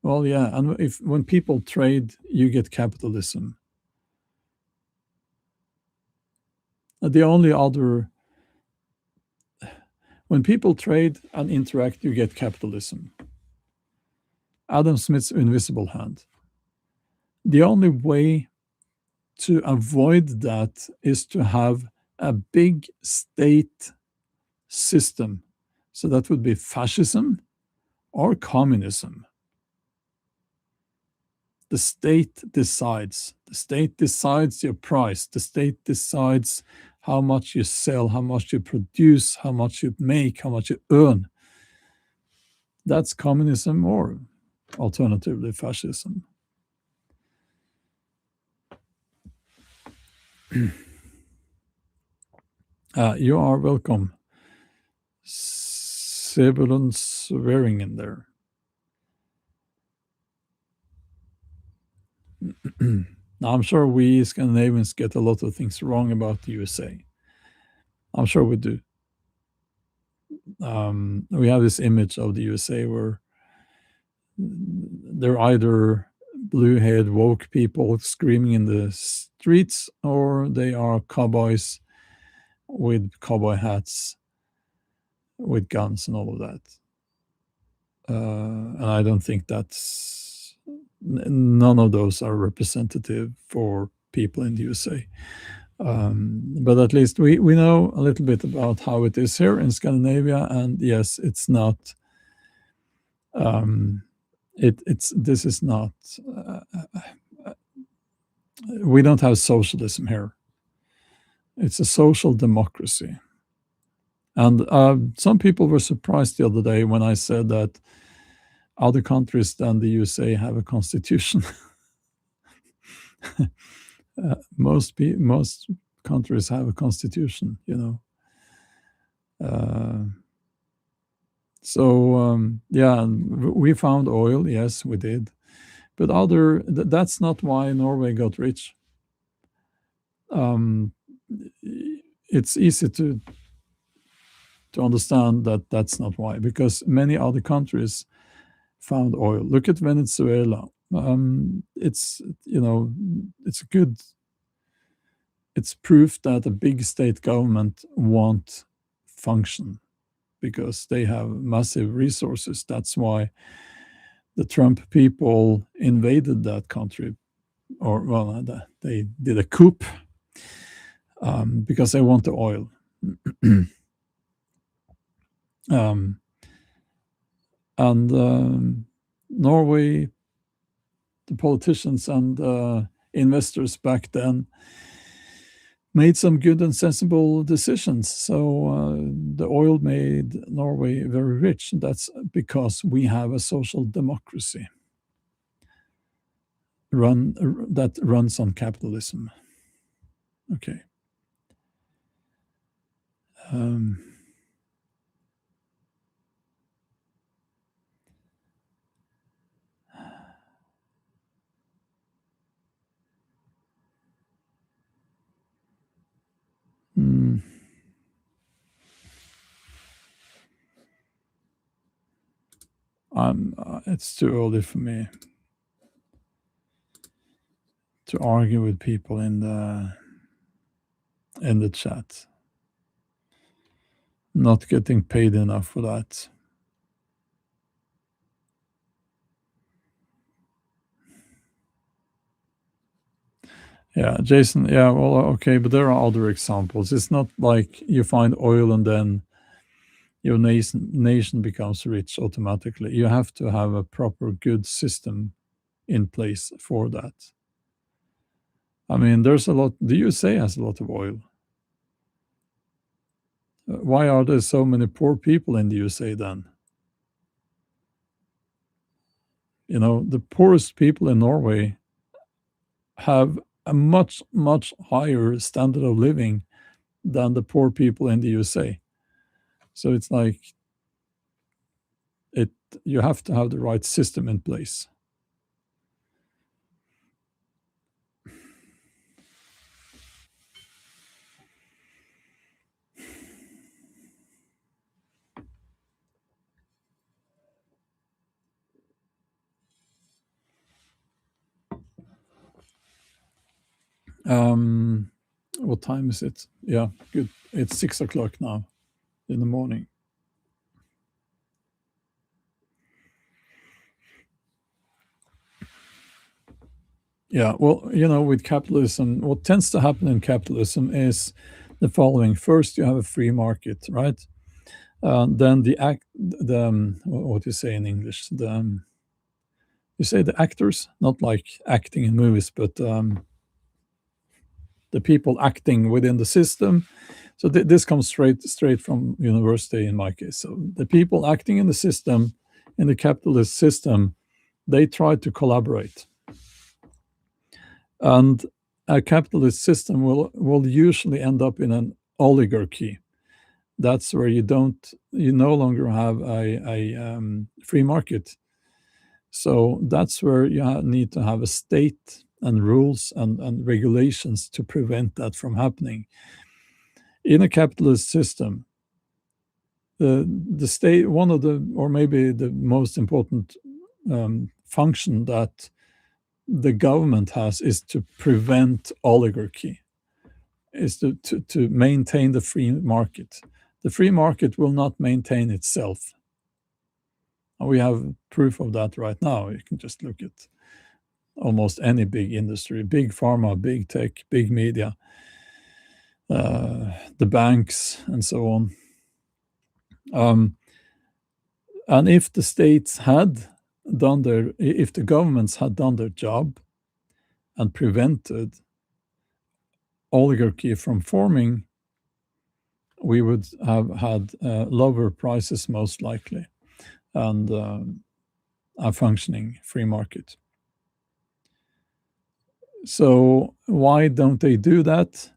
Well, yeah, and if when people trade, you get capitalism. The only other, when people trade and interact, you get capitalism. Adam Smith's invisible hand. The only way to avoid that is to have a big state system. So that would be fascism or communism. The state decides. The state decides your price. The state decides how much you sell, how much you produce, how much you make, how much you earn. That's communism or alternatively fascism. You are welcome. Sebulon swearing in there. Now, I'm sure we Scandinavians get a lot of things wrong about the USA. I'm sure we do. We have this image of the USA where they're either blue-haired woke people screaming in the streets, or they are cowboys with cowboy hats, with guns and all of that. And I don't think that's none of those are representative for people in the USA. But at least we know a little bit about how it is here in Scandinavia, and yes, it's not. This is not. We don't have socialism here. It's a social democracy, and some people were surprised the other day when I said that other countries than the USA have a constitution. Most countries have a constitution, yeah, we found oil. Yes, we did, but that's not why Norway got rich. It's easy to understand that that's not why, because many other countries found oil. Look at Venezuela. It's good. It's proof that a big state government won't function because they have massive resources. That's why the Trump people invaded that country, or they did a coup because they want the oil. And Norway, the politicians and investors back then made some good and sensible decisions. So the oil made Norway very rich. That's because we have a social democracy that runs on capitalism. Okay. It's too early for me to argue with people in the chat. Not getting paid enough for that. Yeah, Jason. Yeah, well, okay, but there are other examples. It's not like you find oil and then your nation becomes rich automatically. You have to have a proper good system in place for that. I mean, there's a lot. The USA has a lot of oil. Why are there so many poor people in the USA then? The poorest people in Norway have a much, much higher standard of living than the poor people in the USA. So it's like you have to have the right system in place. What time is it? Yeah, good. It's 6 o'clock now in the morning. Yeah, well, with capitalism, what tends to happen in capitalism is the following. First, you have a free market, right? Then what do you say in English? You say the actors, not like acting in movies, but the people acting within the system. So this comes straight from university in my case. So the people acting in the system, in the capitalist system, they try to collaborate, and a capitalist system will usually end up in an oligarchy. That's where you no longer have a free market. So that's where you need to have a state and rules and regulations to prevent that from happening. In a capitalist system, the state, one of the, or maybe the most important function that the government has, is to prevent oligarchy, is to maintain the free market. The free market will not maintain itself. And we have proof of that right now. You can just look at almost any big industry, big pharma, big tech, big media, the banks, and so on. And if the states had if the governments had done their job and prevented oligarchy from forming, we would have had lower prices most likely, and a functioning free market. So why don't they do that?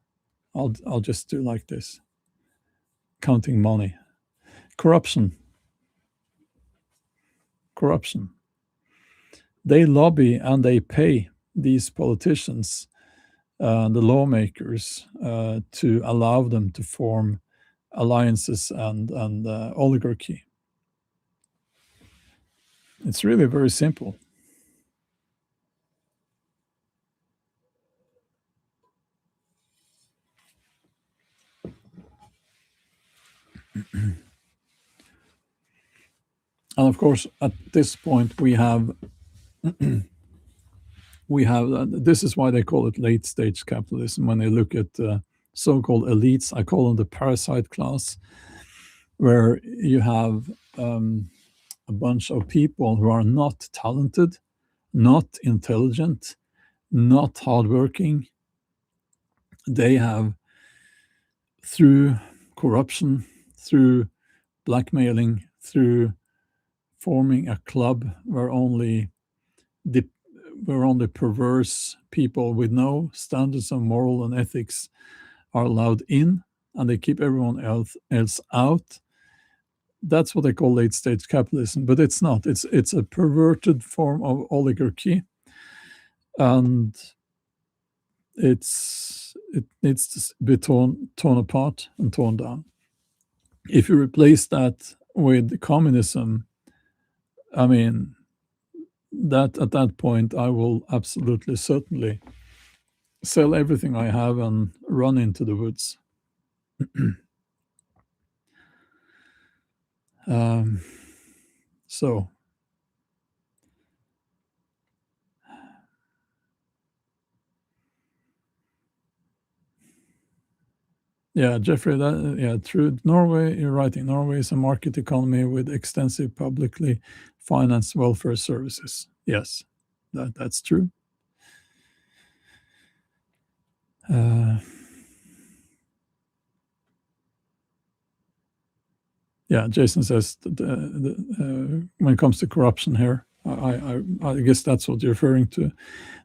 I'll just do like this: counting money, corruption. They lobby and they pay these politicians, the lawmakers, to allow them to form alliances and oligarchy. It's really very simple. And of course, at this point, this is why they call it late stage capitalism. When they look at so-called elites, I call them the parasite class, where you have a bunch of people who are not talented, not intelligent, not hardworking. They have, through corruption, through blackmailing, through forming a club where only perverse people with no standards of moral and ethics are allowed in, and they keep everyone else out. That's what they call late stage capitalism, but it's not. It's a perverted form of oligarchy, and it needs to be torn apart and torn down. If you replace that with communism, I mean, that at that point I will absolutely certainly sell everything I have and run into the woods. um, so yeah, Jeffrey, true. Norway, you're writing. Norway is a market economy with extensive publicly financed welfare services. Yes, that's true. Yeah, Jason says when it comes to corruption here, I guess that's what you're referring to.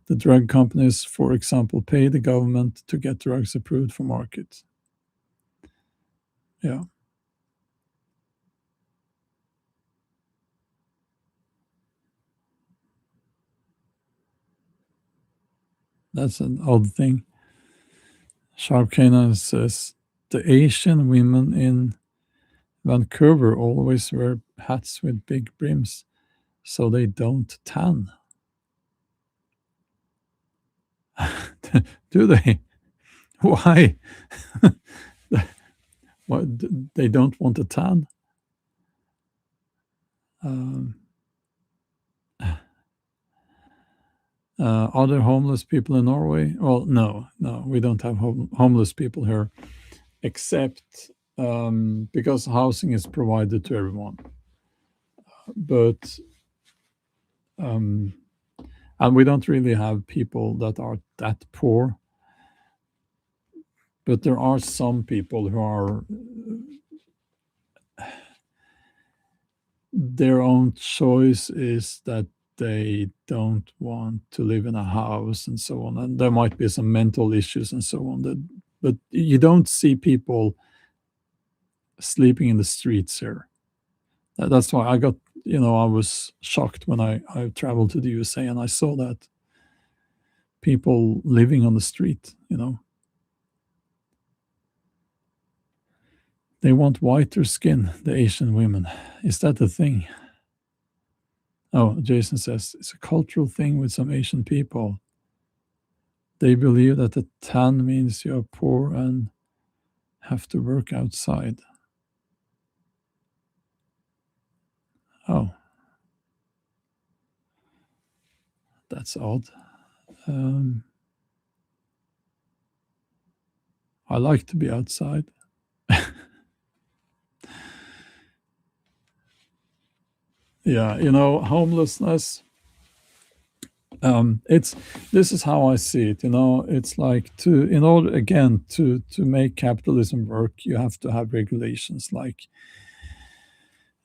The drug companies, for example, pay the government to get drugs approved for market. Yeah. That's an odd thing. Sharp Canine says the Asian women in Vancouver always wear hats with big brims so they don't tan. Do they? Why? What, they don't want a tan? Um, are there homeless people in Norway? Well, no, no, we don't have homeless people here, except because housing is provided to everyone. But um, and we don't really have people that are that poor. But there are some people who are their own choice is that they don't want to live in a house and so on, and there might be some mental issues and so on. But you don't see people sleeping in the streets here. That's why I got, I was shocked when I traveled to the USA and I saw that people living on the street. They want whiter skin, the Asian women. Is that the thing? Oh, Jason says it's a cultural thing with some Asian people. They believe that the tan means you're poor and have to work outside. Oh, that's odd. Um, I like to be outside. Yeah, homelessness. It's This is how I see it. It's like in order again to make capitalism work, you have to have regulations like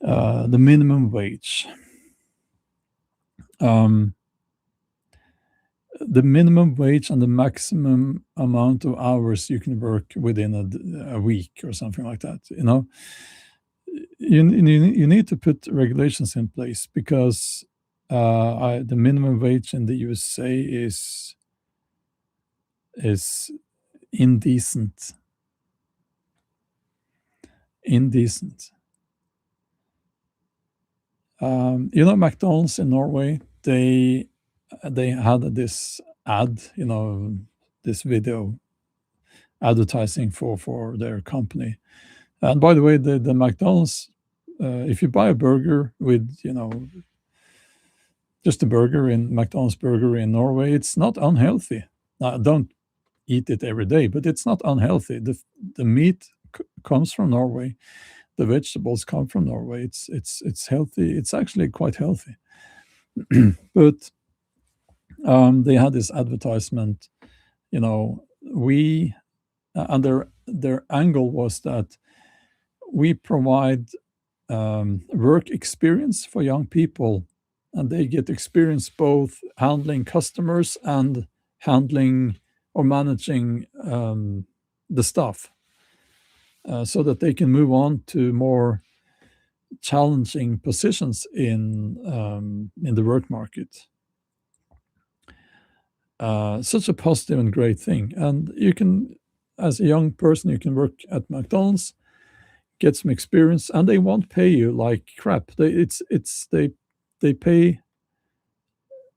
the minimum wage. Um, the minimum wage and the maximum amount of hours you can work within a week or something like that. You need to put regulations in place because the minimum wage in the USA is indecent. Indecent. McDonald's in Norway, they had this ad, this video advertising for their company. And by the way, the McDonald's, if you buy a burger with, just a burger in McDonald's burger in Norway, it's not unhealthy. Now, don't eat it every day, but it's not unhealthy. The meat comes from Norway. The vegetables come from Norway. It's healthy. It's actually quite healthy. But they had this advertisement, we and their angle was that we provide work experience for young people, and they get experience both handling customers and handling or managing the staff, so that they can move on to more challenging positions in the work market. Such a positive and great thing, and you can, as a young person, you can work at McDonald's, get some experience, and they won't pay you like crap. They pay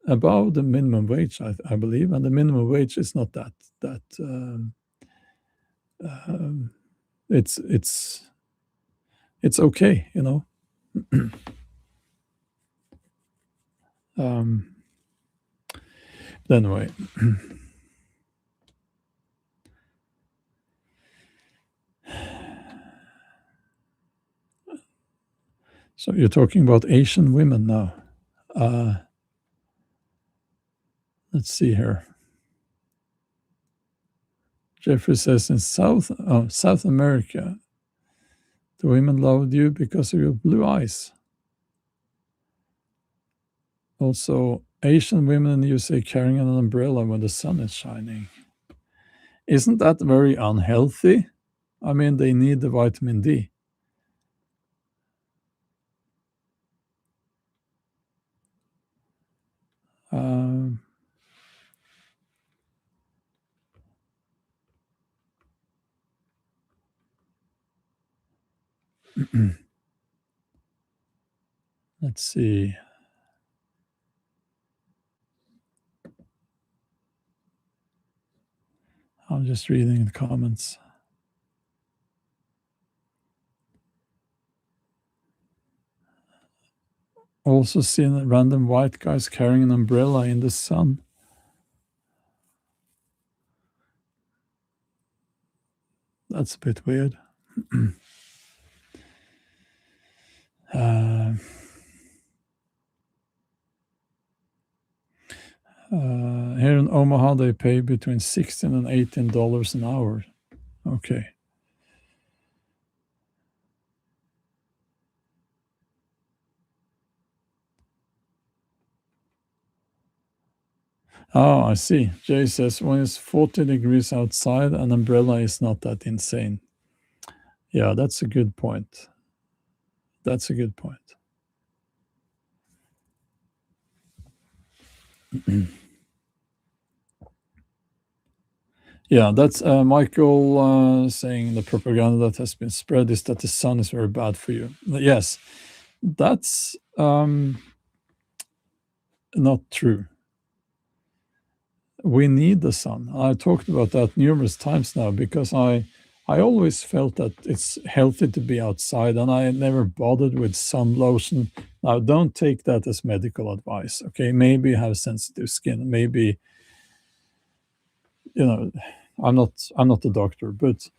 above the minimum wage, I believe, and the minimum wage is not that. Um, it's okay, Um, anyway, so you're talking about Asian women now. Uh, let's see here. Jeffrey says in South America, the women loved you because of your blue eyes. Also, Asian women in the USA carrying an umbrella when the sun is shining. Isn't that very unhealthy? I mean, they need the vitamin D. Um, let's see. I'm just reading the comments. Also seen random white guys carrying an umbrella in the sun. That's a bit weird. Here in Omaha, they pay between $16 and $18 an hour. Okay. Oh, I see. Jay says when it's 40 degrees outside, an umbrella is not that insane. Yeah, that's a good point. That's a good point. Yeah, that's Michael saying the propaganda that has been spread is that the sun is very bad for you. Yes, that's not true. We need the sun. I talked about that numerous times now because I always felt that it's healthy to be outside, and I never bothered with sun lotion. Now, don't take that as medical advice, okay? Maybe you have sensitive skin. Maybe, I'm not a doctor, but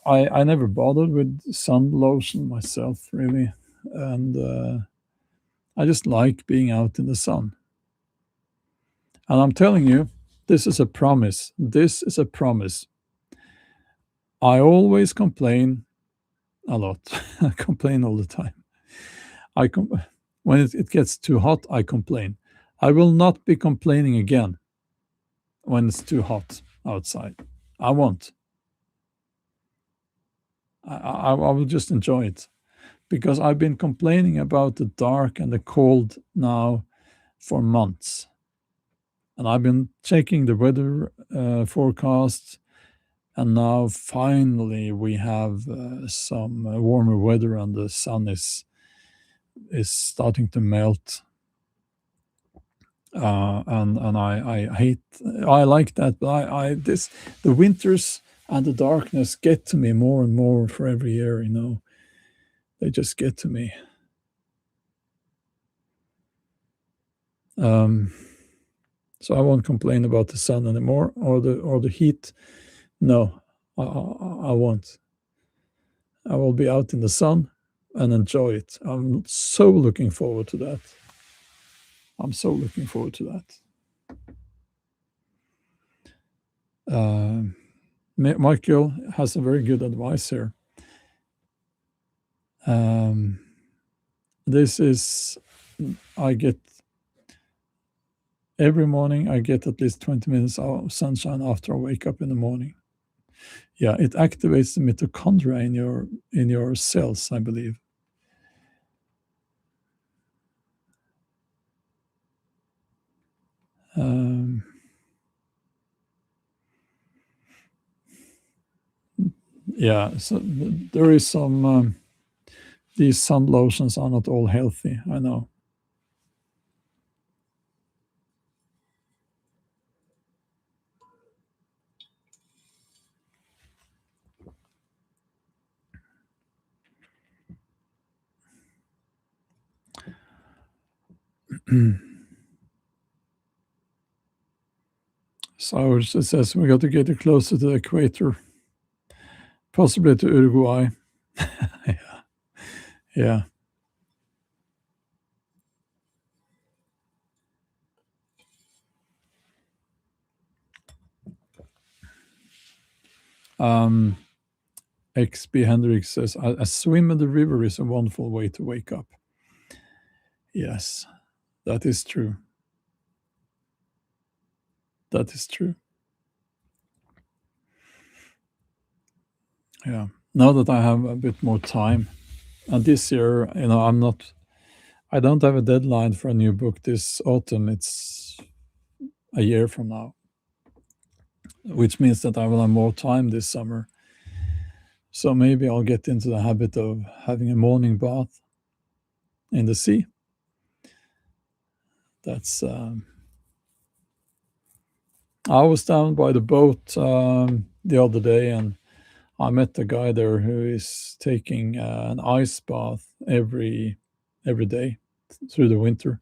I never bothered with sun lotion myself, really, and I just like being out in the sun. And I'm telling you, this is a promise. This is a promise. I always complain a lot. I complain all the time. When it gets too hot, I complain. I will not be complaining again when it's too hot outside. I won't. I will just enjoy it because I've been complaining about the dark and the cold now for months. And I've been checking the weather forecast, and now finally we have some warmer weather, and the sun is starting to melt. And I like that, but the winters and the darkness get to me more and more for every year. They just get to me. So I won't complain about the sun anymore or the heat. No, I won't. I will be out in the sun and enjoy it. I'm so looking forward to that. I'm so looking forward to that. Michael has a very good advice here. This is, I get every morning, I get at least 20 minutes of sunshine after I wake up in the morning. Yeah, it activates the mitochondria in your cells, I believe. Yeah, so there is some. These sun lotions are not all healthy. I know. So it says we got to get it closer to the equator, possibly to Uruguay. Yeah. XB Hendricks says a swim in the river is a wonderful way to wake up. Yes, that is true. That is true. Yeah. Now that I have a bit more time, and this year, I don't have a deadline for a new book this autumn. It's a year from now, which means that I will have more time this summer. So maybe I'll get into the habit of having a morning bath in the sea. That's I was down by the boat the other day, and I met a guy there who is taking an ice bath every day through the winter.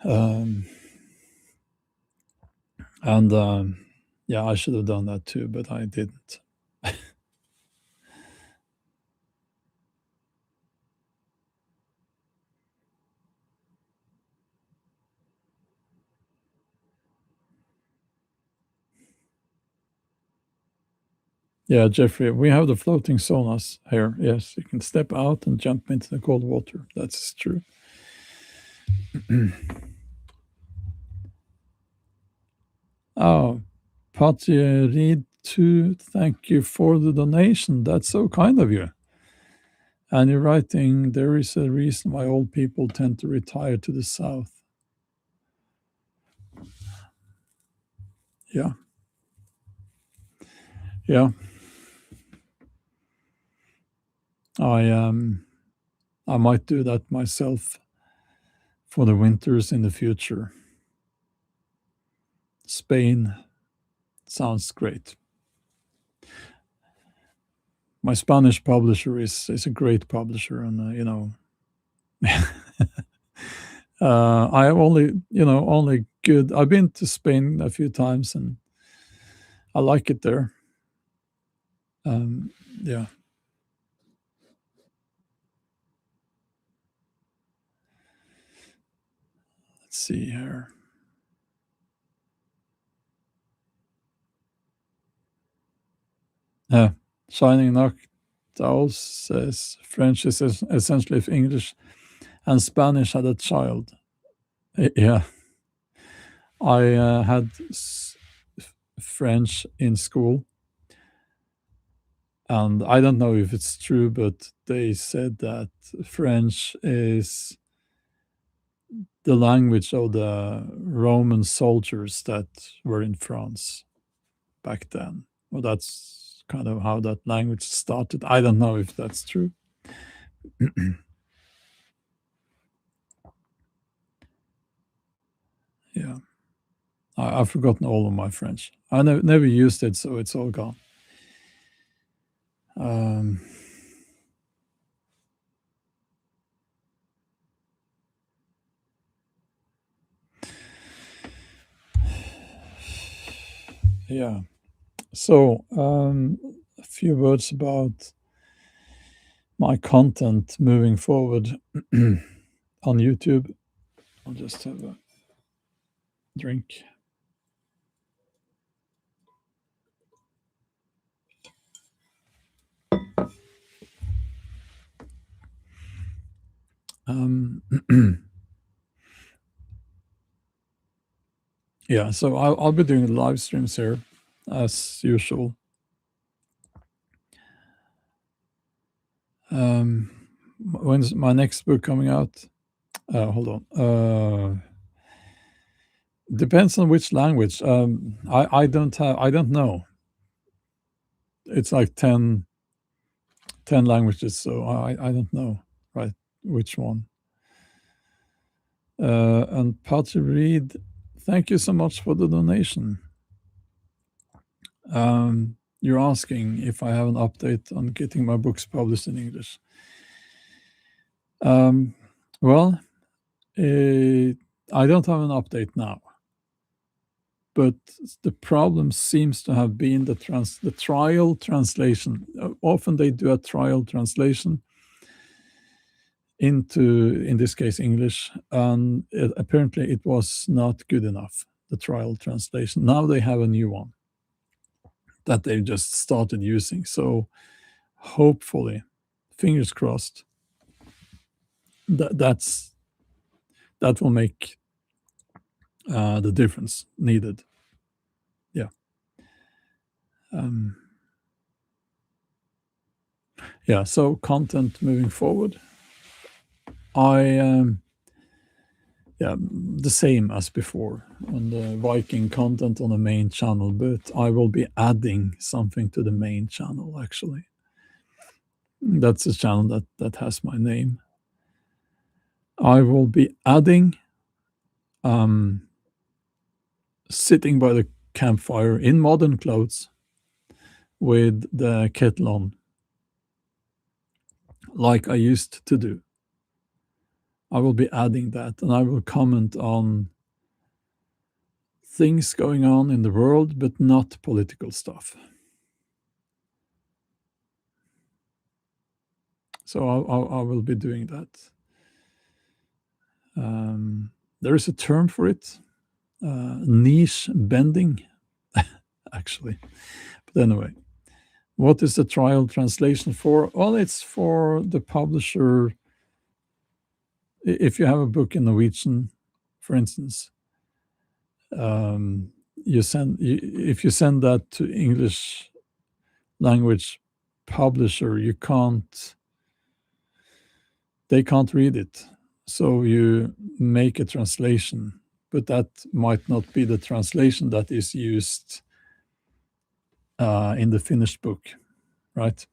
Um, and yeah, I should have done that too, but I didn't. Yeah, Jeffrey, we have the floating saunas here. Yes, you can step out and jump into the cold water. That's true. Oh, Patty Reed, too. Thank you for the donation. That's so kind of you. And you're writing, there is a reason why old people tend to retire to the south. Yeah. Yeah. I might do that myself for the winters in the future. Spain sounds great. My Spanish publisher is a great publisher, and I have only good. I've been to Spain a few times, and I like it there. Yeah. Let's see here. Yeah. Shining Knocked Owls says French is essentially if English and Spanish had a child. Yeah. I had French in school, and I don't know if it's true, but they said that French is the language of the Roman soldiers that were in France back then. Well, that's kind of how that language started. I don't know if that's true. Yeah. I've forgotten all of my French. I never used it, so it's all gone. Um, yeah. So, a few words about my content moving forward on YouTube. I'll just have a drink. Um, yeah, so I'll be doing live streams here as usual. When's my next book coming out? Hold on. Depends on which language. I don't know. It's like 10 languages, so I don't know, right, which one. And Patty Reed, thank you so much for the donation. You're asking if I have an update on getting my books published in English. Well, I don't have an update now, but the problem seems to have been the trial translation. Often they do a trial translation into, in this case, English, and apparently it was not good enough, the trial translation. Now they have a new one that they've just started using. So hopefully, fingers crossed, that will make the difference needed. Yeah. Yeah. So content moving forward, I yeah, the same as before on the Viking content on the main channel, but I will be adding something to the main channel actually. That's a channel that has my name. I will be adding sitting by the campfire in modern clothes with the kettle on, like I used to do. I will be adding that, and I will comment on things going on in the world, but not political stuff. So I will be doing that. There is a term for it, niche bending, actually. But anyway, what is the trial translation for? Well, it's for the publisher. If you have a book in Norwegian, for instance, if you send that to English language publisher, they can't read it. So you make a translation, but that might not be the translation that is used in the finished book, right?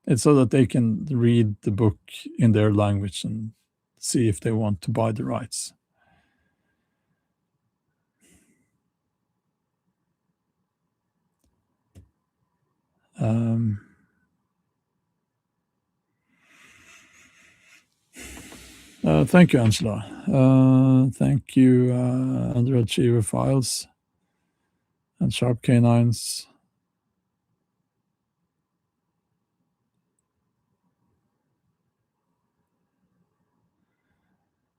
It's so that they can read the book in their language and see if they want to buy the rights. Thank you, Angela. Thank you, Underachiever Files and Sharp Canines.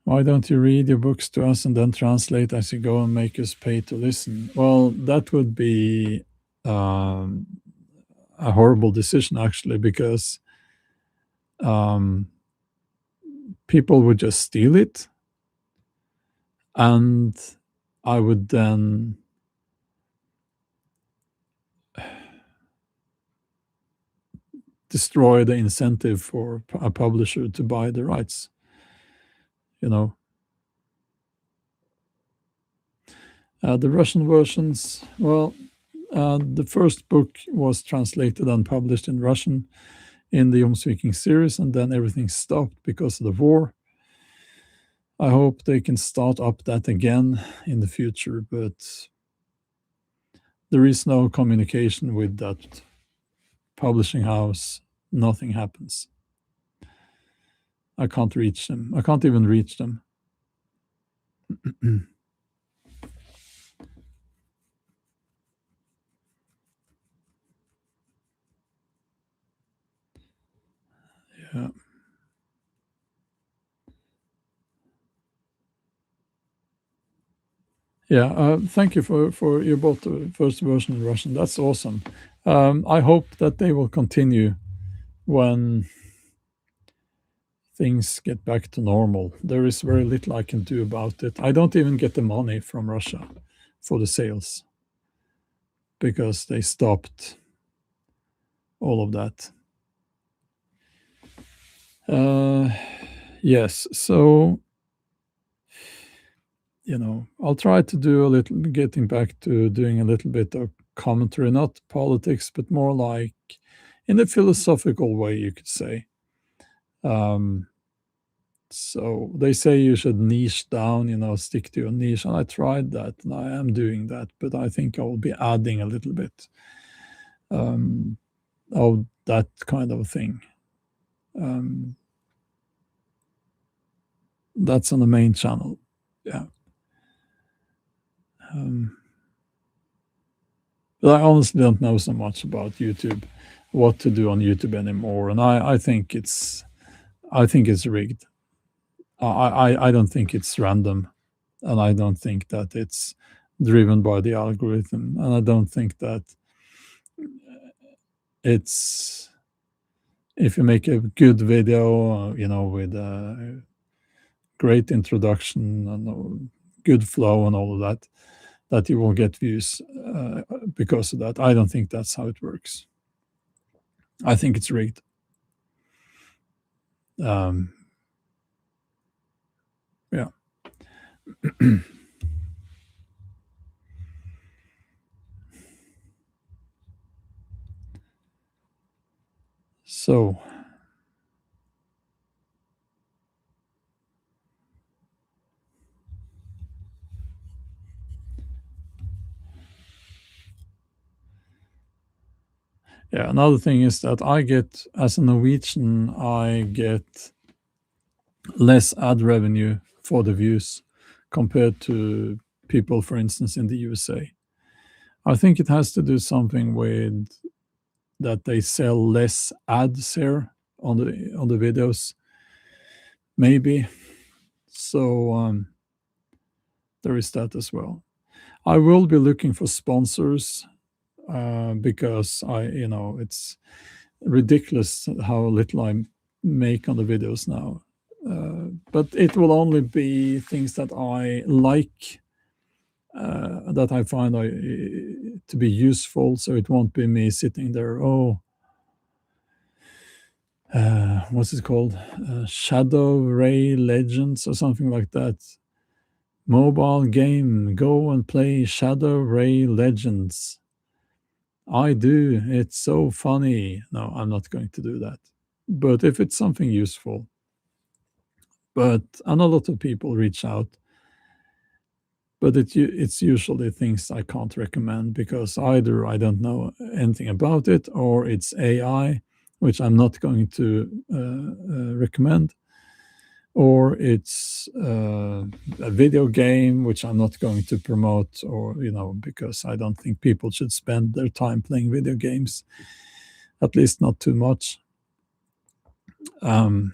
Why don't you read your books to us and then translate as you go and make us pay to listen? Well, that would be a horrible decision, actually, because people would just steal it, and I would then destroy the incentive for a publisher to buy the rights. The Russian versions, well, the first book was translated and published in Russian in the Jomsviking series, and then everything stopped because of the war. I hope they can start up that again in the future, but there is no communication with that publishing house. Nothing happens. I can't reach them. I can't even reach them. Yeah. Yeah, thank you for you bought the first version in Russian. That's awesome. I hope that they will continue when things get back to normal. There is very little I can do about it. I don't even get the money from Russia for the sales because they stopped all of that. Yes, so I'll try to do a little, getting back to doing a little bit of commentary, not politics, but more like in a philosophical way, you could say. So they say you should niche down, stick to your niche. And I tried that and I am doing that, but I think I will be adding a little bit of that kind of thing. That's on the main channel. Yeah. But I honestly don't know so much about YouTube, what to do on YouTube anymore. And I think it's rigged. I don't think it's random, and I don't think that it's driven by the algorithm, and I don't think that it's if you make a good video, with a great introduction and good flow and all of that you will get views because of that. I don't think that's how it works. I think it's rigged. Yeah. So Yeah, another thing is that I get, as a Norwegian, I get less ad revenue for the views compared to people, for instance, in the USA. I think it has to do something with that they sell less ads here on the videos, maybe. So there is that as well. I will be looking for sponsors because it's ridiculous how little I make on the videos now. But it will only be things that I like, that I find to be useful. So it won't be me sitting there, what's it called? Shadow Ray Legends or something like that. Mobile game, go and play Shadow Ray Legends. I do. It's so funny. No, I'm not going to do that. But if it's something useful, and a lot of people reach out, but it's usually things I can't recommend because either I don't know anything about it, or it's AI, which I'm not going to recommend, or it's a video game which I'm not going to promote, or because I don't think people should spend their time playing video games, at least not too much. Um,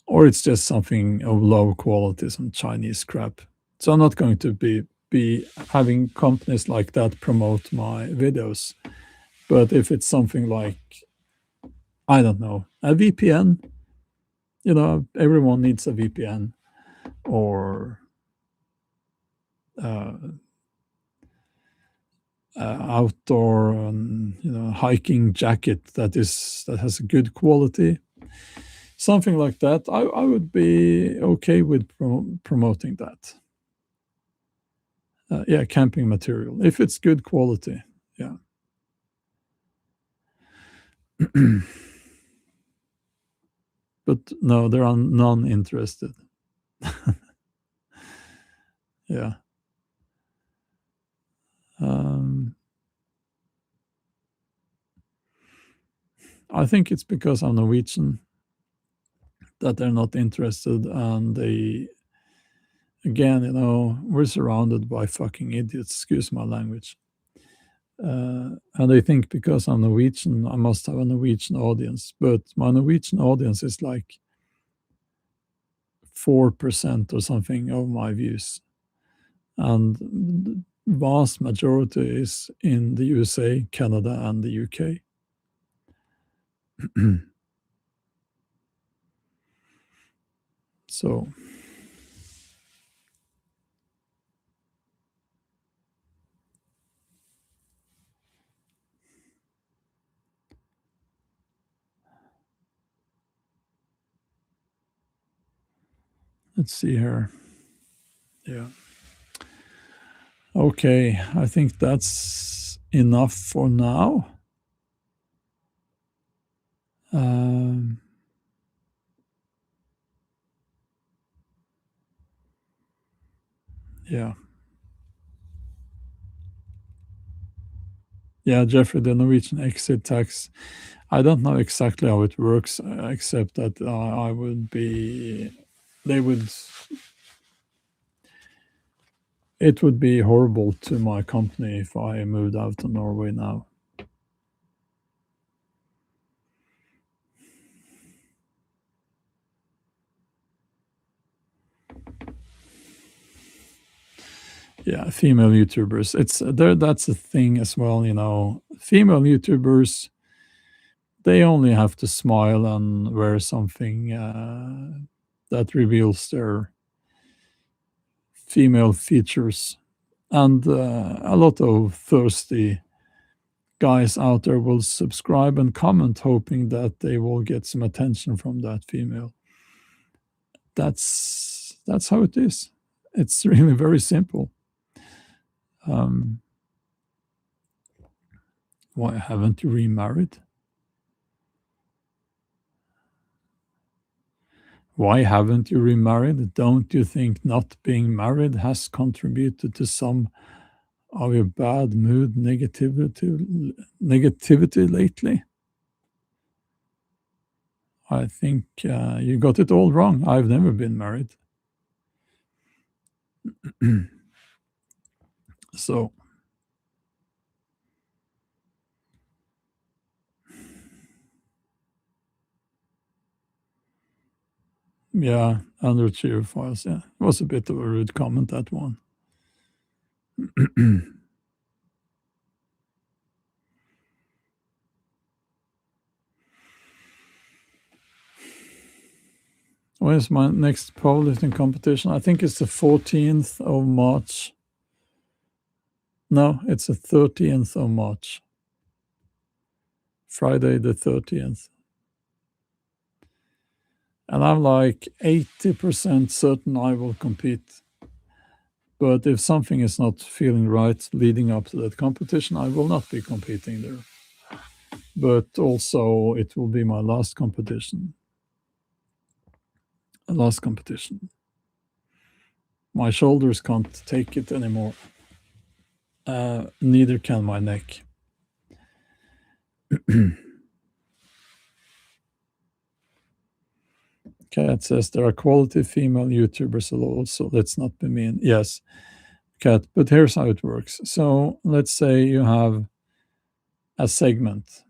or it's just something of low quality, some Chinese crap. So I'm not going to be having companies like that promote my videos. But if it's something like, I don't know, a VPN, everyone needs a VPN, or uh, outdoor hiking jacket that has a good quality, something like that, I would be okay with promoting that. Yeah, camping material, if it's good quality. Yeah. But no, there are none interested. Yeah. Um, I think it's because I'm Norwegian that they're not interested, and again, we're surrounded by fucking idiots. Excuse my language. And they think because I'm Norwegian, I must have a Norwegian audience. But my Norwegian audience is like 4% or something of my views, and the vast majority is in the USA, Canada, and the UK. So let's see here. Yeah. Okay, I think that's enough for now. Um, yeah. Yeah, Jeffrey, the Norwegian exit tax. I don't know exactly how it works, except that I would be, they would, it would be horrible to my company if I moved out to Norway now. Yeah, female YouTubers. It's there. That's a thing as well. Female YouTubers, they only have to smile and wear something that reveals their female features, and a lot of thirsty guys out there will subscribe and comment, hoping that they will get some attention from that female. That's how it is. It's really very simple. Um, why haven't you remarried? Why haven't you remarried? Don't you think not being married has contributed to some Are we bad mood, negativity lately? I think you got it all wrong. I've never been married. So, yeah, under true files. Yeah, it was a bit of a rude comment, that one. When's my next powerlifting competition? I think it's the 14th of March. No, it's the 13th of March. Friday the 13th. And I'm like 80% certain I will compete. But if something is not feeling right leading up to that competition, I will not be competing there. But also, it will be my last competition. Last competition. My shoulders can't take it anymore. Neither can my neck. Kat says there are quality female YouTubers also. Let's not be mean. Yes, Kat, but here's how it works. So let's say you have a segment.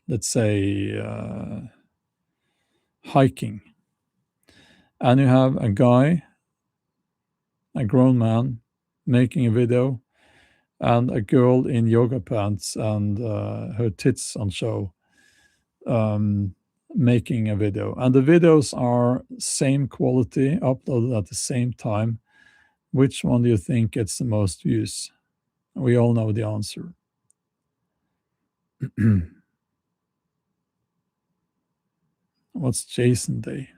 Let's say hiking. And you have a guy, a grown man, making a video, and a girl in yoga pants and her tits on show, making a video. And the videos are same quality, uploaded at the same time. Which one do you think gets the most views? We all know the answer. What's Jason Day?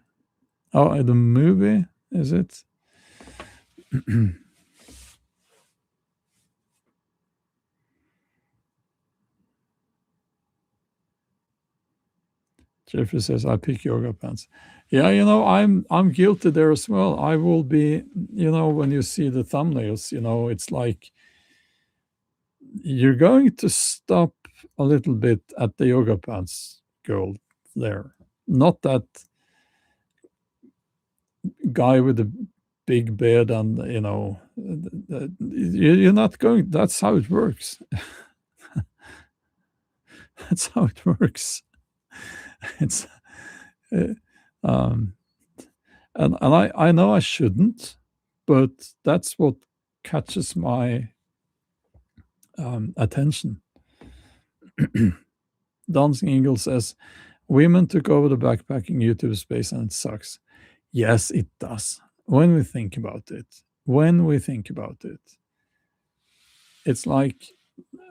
Oh, the movie, is it? Jeffrey says, I pick yoga pants. Yeah, I'm guilty there as well. I will be, when you see the thumbnails, it's like you're going to stop a little bit at the yoga pants girl there. Not that guy with the big beard and, you're not going, that's how it works. That's how it works. It's, and I know I shouldn't, but that's what catches my attention. Dancing Eagle says, women took over the backpacking YouTube space and it sucks. Yes, it does. When we think about it, it's like,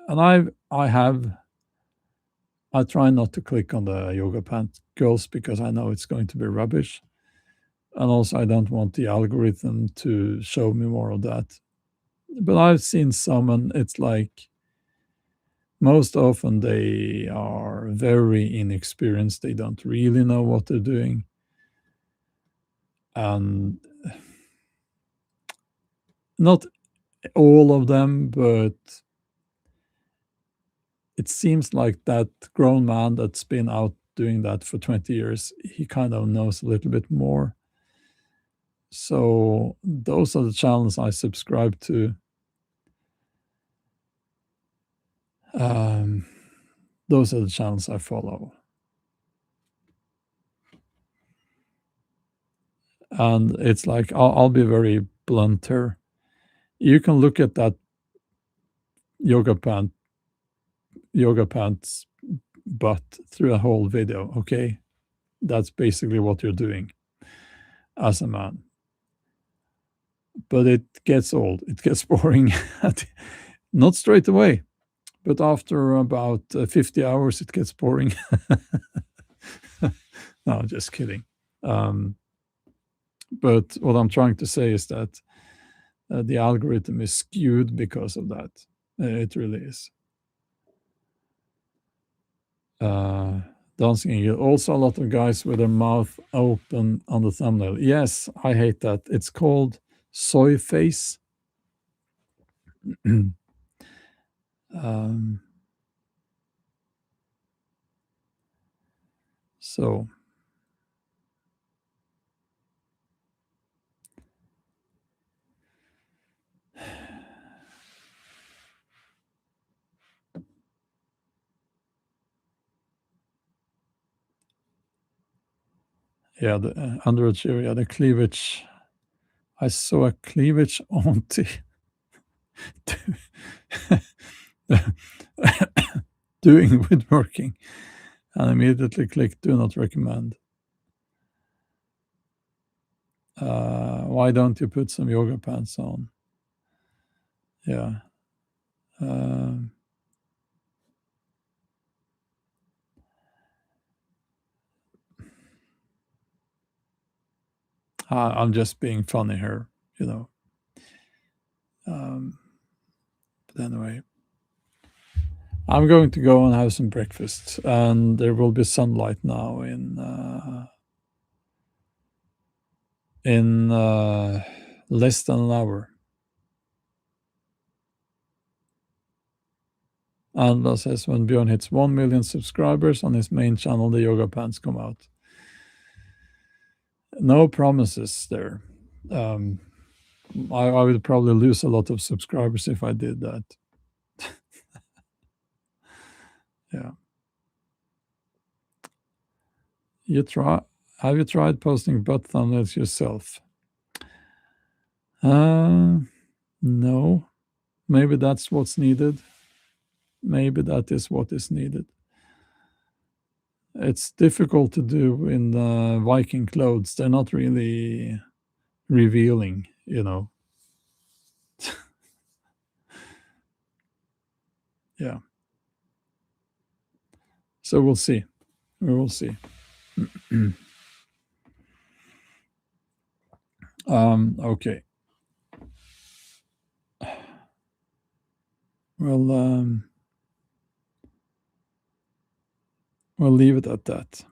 and I try not to click on the yoga pant girls because I know it's going to be rubbish. And also, I don't want the algorithm to show me more of that. But I've seen some, and it's like most often they are very inexperienced. They don't really know what they're doing. And not all of them, but it seems like that grown man that's been out doing that for 20 years, he kind of knows a little bit more. So those are the channels I subscribe to. Those are the channels I follow. And it's like, I'll be very blunt here. You can look at that yoga pants butt through a whole video, okay? That's basically what you're doing as a man. But it gets old. It gets boring. Not straight away, but after about 50 hours, it gets boring. No, just kidding. But what I'm trying to say is that the algorithm is skewed because of that. It really is. Dancing Eagle. Also, a lot of guys with their mouth open on the thumbnail. Yes, I hate that. It's called soy face. um, so yeah, the underachiever, yeah, the cleavage. I saw a cleavage auntie doing woodworking and immediately clicked do not recommend. Why don't you put some yoga pants on? Yeah. Um, I'm just being funny here, you know. But anyway, I'm going to go and have some breakfast, and there will be sunlight now in less than an hour. Andla says when Bjorn hits 1 million subscribers on his main channel, the yoga pants come out. No promises there. I would probably lose a lot of subscribers if I did that. Yeah. Have you tried posting butt thumbnails yourself? No. Maybe that's what's needed. Maybe that is what is needed. It's difficult to do in Viking clothes. They're not really revealing, you know. Yeah. So we'll see. We will see. Okay. Well, we'll leave it at that.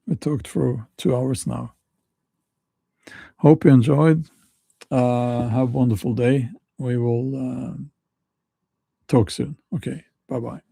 We talked for 2 hours now. Hope you enjoyed. Have a wonderful day. We will talk soon. Okay. Bye bye.